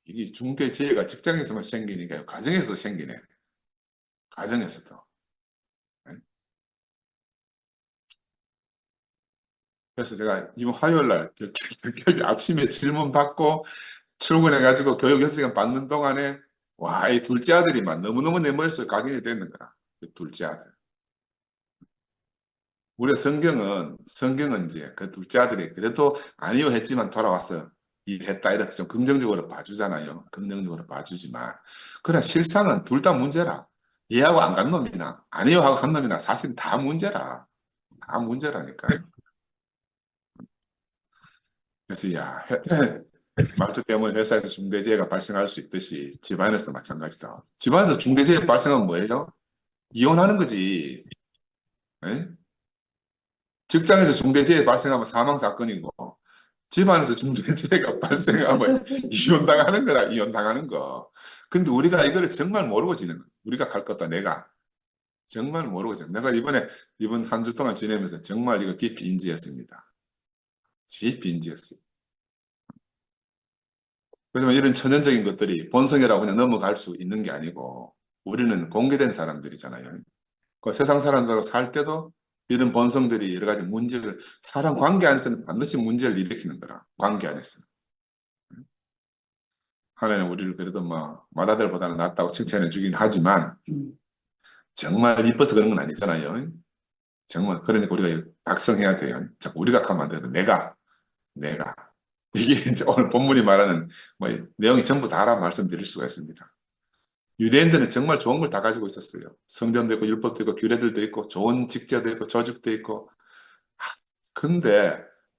이게 중대재해가 직장에서만 생기니까 가정에서도 생기네. 가정에서도. 네? 그래서 제가 이번 화요일 날 아침에 질문 받고 출근해가지고 교육 6시간 받는 동안에 와, 이 둘째 아들이 막 너무너무 내 머릿속에 각인이 되는 거야. 그 둘째 아들. 우리가 성경은 이제 그 둘째 아들이 그래도 아니요 했지만 돌아와서 일했다 이래서 좀 긍정적으로 봐주잖아요. 긍정적으로 봐주지만. 그러나 실상은 둘 다 문제라. 얘하고 안 간 놈이나 아니요 하고 한 놈이나 사실 다 문제라. 다 문제라니까. 그래서 야, 말투 때문에 회사에서 중대재해가 발생할 수 있듯이 집안에서도 마찬가지다. 집안에서 중대재해 발생하면 뭐예요? 이혼하는 거지. 에? 직장에서 중대재해 발생하면 사망 사건이고 집안에서 중대재해가 발생하면 이혼당하는 거라 이혼당하는 거. 근데 우리가 이거를 정말 모르고 지내는 거야. 우리가 갈 것다 내가 정말 모르고 지내. 내가 이번 한 주 동안 지내면서 정말 이거 깊이 인지했습니다. 깊이 인지했어요. 그렇지만 이런 천연적인 것들이 본성이라고 그냥 넘어갈 수 있는 게 아니고 우리는 공개된 사람들이잖아요. 그 세상 사람들하고 살 때도 이런 본성들이 여러 가지 문제를 사람 관계 안에서는 반드시 문제를 일으키는 거라. 관계 안에서. 하나님 우리를 그래도 뭐 마다들보다는 낫다고 칭찬해 주긴 하지만 정말 이뻐서 그런 건 아니잖아요. 정말 그러니까 우리가 각성해야 돼요. 자꾸 우리가 하면 안 돼요. 내가 이게 이제 오늘 본문이 말하는 뭐 내용이 전부 다라 말씀드릴 수가 있습니다. 유대인들은 정말 좋은 걸 다 가지고 있었어요. 성전도 있고 율법도 있고 규례들도 있고 좋은 직제도 있고 조직도 있고. 근데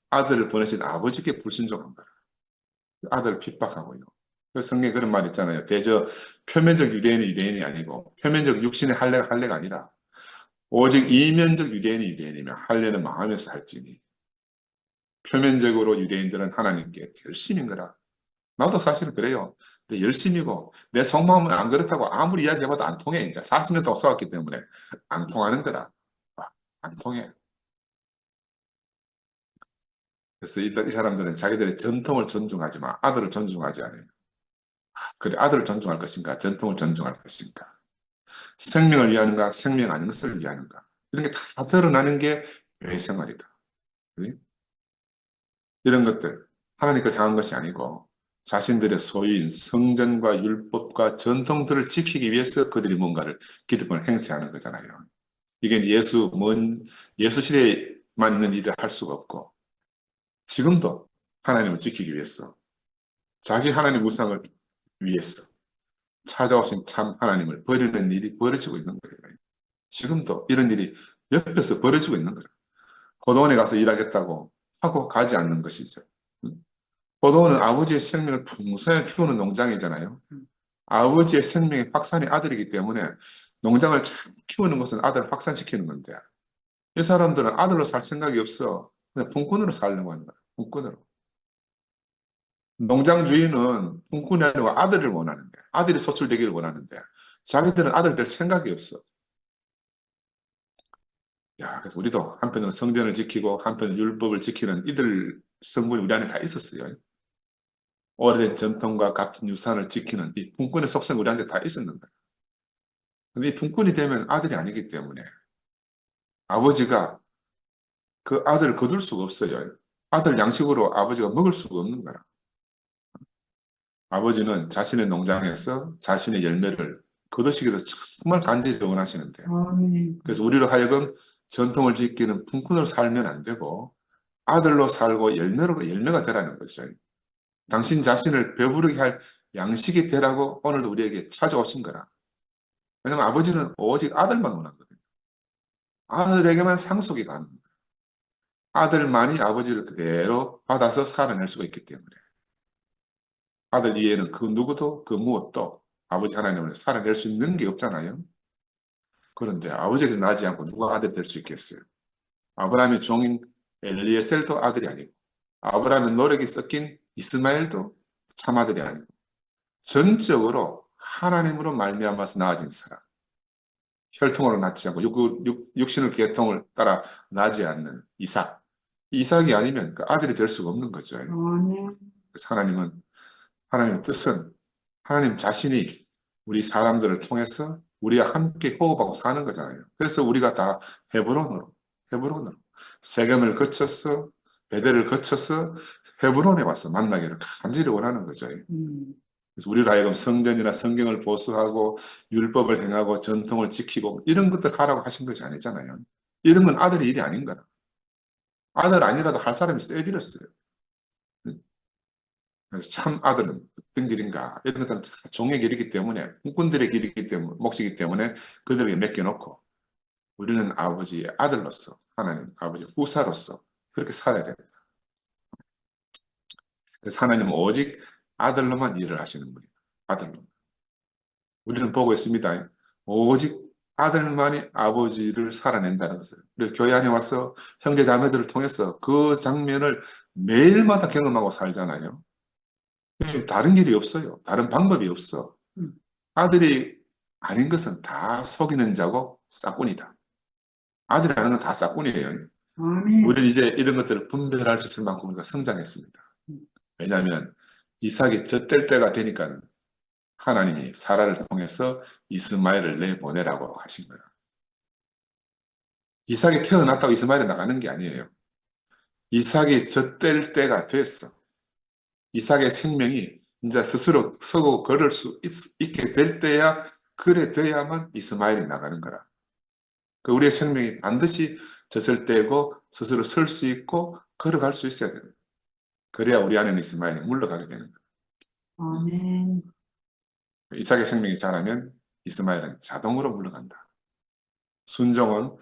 아들을 보내신 아버지께 불순종한 거예요. 아들을 핍박하고요. 그래서 성경에 그런 말 있잖아요. 대저 표면적 유대인이 유대인이 아니고 표면적 육신의 할례가 할례가 아니라 오직 이면적 유대인이 유대인이며 할례는 마음에서 할지니 표면적으로 유대인들은 하나님께 열심인 거라. 나도 사실은 그래요. 근데 열심이고 내 속마음은 안 그렇다고 아무리 이야기해봐도 안 통해. 이제 40년 더 써왔기 때문에 안 통하는 거다. 안 통해. 그래서 이 사람들은 자기들의 전통을 존중하지만 아들을 존중하지 않아요. 그래, 아들을 존중할 것인가? 전통을 존중할 것인가? 생명을 위하는가? 생명 아닌 것을 위하는가? 이런 게 다 드러나는 게 교회 생활이다. 그지? 이런 것들 하나님께 향한 것이 아니고 자신들의 소유인 성전과 율법과 전통들을 지키기 위해서 그들이 뭔가를 기득권을 행사하는 거잖아요. 이게 이제 예수 시대에만 있는 일을 할 수가 없고 지금도 하나님을 지키기 위해서 자기 하나님 우상을 위해서 찾아오신 참 하나님을 버리는 일이 벌어지고 있는 거예요. 지금도 이런 일이 옆에서 벌어지고 있는 거예요. 고도원에 가서 일하겠다고 하고 가지 않는 것이죠. 고도원은 아버지의 생명을 풍성하게 키우는 농장이잖아요. 아버지의 생명의 확산의 아들이기 때문에 농장을 잘 키우는 것은 아들을 확산시키는 건데 이 사람들은 아들로 살 생각이 없어. 그냥 품꾼으로 살려고 하는 거야. 품꾼으로. 농장 주인은 품꾼이 아니고 아들을 원하는데 아들이 소출되기를 원하는데 자기들은 아들 될 생각이 없어. 야, 그래서 우리도 한편으로 성전을 지키고 한편으로 율법을 지키는 이들 성분이 우리 안에 다 있었어요. 오래된 전통과 값진 유산을 지키는 이 품꾼의 속성 우리 안에 다 있었는데 근데 이 품꾼이 되면 아들이 아니기 때문에 아버지가 그 아들을 거둘 수가 없어요. 아들 양식으로 아버지가 먹을 수가 없는 거야. 아버지는 자신의 농장에서 자신의 열매를 거두시기를 정말 간절히 원하시는데 아멘. 그래서 우리로 하여금 전통을 지키는 품꾼으로 살면 안 되고 아들로 살고 열매가 되라는 거죠. 당신 자신을 배부르게 할 양식이 되라고 오늘도 우리에게 찾아오신 거라. 왜냐하면 아버지는 오직 아들만 원하거든요. 아들에게만 상속이 가는 거예요. 아들만이 아버지를 그대로 받아서 살아낼 수가 있기 때문에 아들 이외에는 그 누구도 그 무엇도 아버지 하나님을 살아낼 수 있는 게 없잖아요. 그런데 아버지에게서 나지 않고 누가 아들이 될 수 있겠어요? 아브라함의 종인 엘리에셀도 아들이 아니고 아브라함의 노력이 섞인 이스마엘도 참 아들이 아니고 전적으로 하나님으로 말미암아서 나아진 사람. 혈통으로 낳지 않고 육신의 계통을 따라 나지 않는 이삭. 이삭이 아니면 그 아들이 될 수가 없는 거죠. 아멘. 그래서 하나님의 뜻은 하나님 자신이 우리 사람들을 통해서 우리와 함께 호흡하고 사는 거잖아요. 그래서 우리가 다 헤브론으로 세겜을 거쳐서 베델을 거쳐서 헤브론에 와서 만나기를 간절히 원하는 거죠. 음. 그래서 우리로 하여금 성전이나 성경을 보수하고 율법을 행하고 전통을 지키고 이런 것들 하라고 하신 것이 아니잖아요. 이런 건 아들의 일이 아닌 거라. 아들 아니라도 할 사람이 세비렸어요. 그래서 참 아들은 어떤 길인가 이런 것들은 다 종의 길이기 때문에 국군들의 길이기 때문에 몫이기 때문에 그들에게 맡겨놓고 우리는 아버지의 아들로서 하나님 아버지의 후사로서 그렇게 살아야 됩니다. 그래서 하나님은 오직 아들로만 일을 하시는 분이에요. 아들로. 우리는 보고 있습니다. 오직 아들만이 아버지를 살아낸다는 것을. 우리 교회 안에 와서 형제 자매들을 통해서 그 장면을 매일마다 경험하고 살잖아요. 다른 길이 없어요. 다른 방법이 없어. 음. 아들이 아닌 것은 다 속이는 자고 싹꾼이다. 아들이라는 건 다 싹꾼이에요. 아멘. 우리는 이제 이런 것들을 분별할 수 있을 만큼 우리가 성장했습니다. 왜냐하면 이삭이 젖될 때가 되니까 하나님이 사라를 통해서 이스마엘을 내보내라고 하신 거예요. 이삭이 태어났다고 이스마엘이 나가는 게 아니에요. 이삭이 젖될 때가 됐어. 이삭의 생명이 이제 스스로 서고 걸을 수 있게 될 때야, 그래 돼야만 이스마엘이 나가는 거라. 그 우리의 생명이 반드시 젖을 때고 스스로 설 수 있고 걸어갈 수 있어야 돼요. 그래야 우리 안에는 이스마엘이 물러가게 되는 거예요. 아멘. 이삭의 생명이 자라면 이스마엘은 자동으로 물러간다. 순종은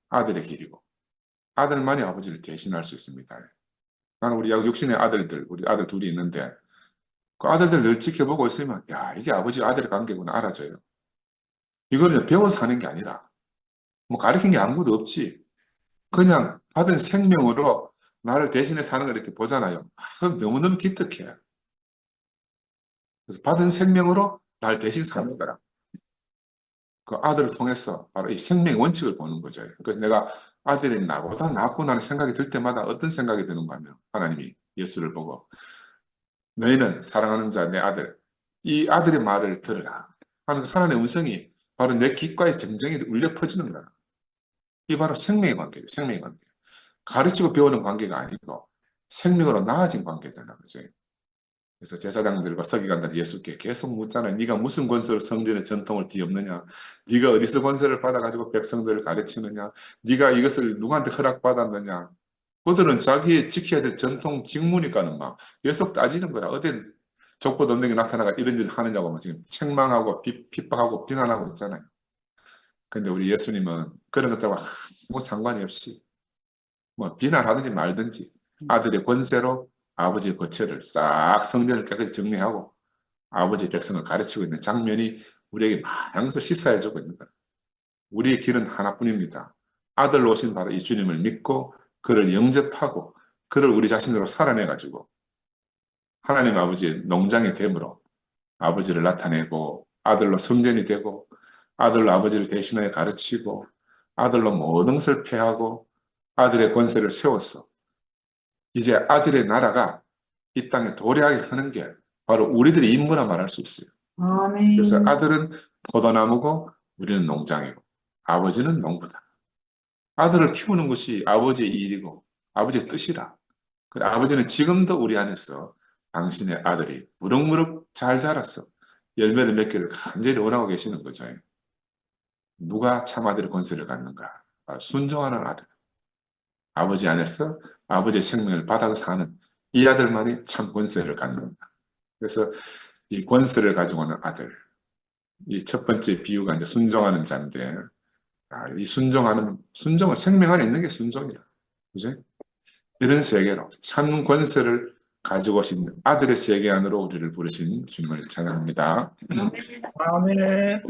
아들의 길이고 아들만이 아버지를 대신할 수 있습니다. 나는 우리 육신의 아들들, 우리 아들 둘이 있는데 그 아들들 늘 지켜보고 있으면 야 이게 아버지 아들의 관계구나 알아져요. 이거는 배워서 하는 게 아니라 뭐 가르친 게 아무것도 없지. 그냥 받은 생명으로 나를 대신해 사는 걸 이렇게 보잖아요. 그럼 너무너무 기특해. 그래서 받은 생명으로 날 대신 사는 거라. 그 아들을 통해서 바로 이 생명의 원칙을 보는 거죠. 그래서 내가 아들이 나보다 낫구나라는 생각이 들 때마다 어떤 생각이 드는가 하면 하나님이 예수를 보고 너희는 사랑하는 자 내 아들 이 아들의 말을 들으라 하는 하나님의 음성이 바로 내 귓가에 정정이 울려 퍼지는 거야. 이 바로 생명의 관계예요. 생명의 관계. 가르치고 배우는 관계가 아니고 생명으로 나아진 관계잖아, 그지? 그래서 제사장들과 서기관들이 예수께 계속 묻잖아요. 네가 무슨 권세로 성전의 전통을 뒤엎느냐? 네가 어디서 권세를 받아가지고 백성들을 가르치느냐? 네가 이것을 누구한테 허락받았느냐? 그들은 자기 지켜야 될 전통 직무니까는 막 계속 따지는 거라. 어디 족보 없는 게 나타나가 이런 일을 하느냐고 막 지금 책망하고 핍박하고 비난하고 있잖아요. 근데 우리 예수님은 그런 것들과 아무 상관이 없이 뭐 비난하든지 말든지 아들의 권세로 아버지의 거처를 싹 성전을 깨끗이 정리하고 아버지의 백성을 가르치고 있는 장면이 우리에게 많은 것을 시사해주고 있는 거예요. 우리의 길은 하나뿐입니다. 아들로 오신 바로 이 주님을 믿고 그를 영접하고 그를 우리 자신으로 살아내가지고 하나님 아버지의 농장이 됨으로 아버지를 나타내고 아들로 성전이 되고 아들로 아버지를 대신하여 가르치고 아들로 모든 것을 폐하고 아들의 권세를 세웠어. 이제 아들의 나라가 이 땅에 도래하게 하는 게 바로 우리들의 임무라 말할 수 있어요. 그래서 아멘. 아들은 포도나무고 우리는 농장이고 아버지는 농부다. 아들을 키우는 것이 아버지의 일이고 아버지의 뜻이라. 그 아버지는 지금도 우리 안에서 당신의 아들이 무럭무럭 잘 자랐어. 열매를 맺기를 간절히 원하고 계시는 거죠. 누가 참 아들의 권세를 갖는가? 바로 순종하는 아들. 아버지 안에서 아버지의 생명을 받아서 사는 이 아들만이 참 권세를 갖는다. 그래서 이 권세를 가지고 오는 아들. 이 첫 번째 비유가 이제 순종하는 자인데, 이 순종은 생명 안에 있는 게 순종이라. 그지? 이런 세계로 참 권세를 가지고 오신 아들의 세계 안으로 우리를 부르신 주님을 찬양합니다. 아멘. 아멘.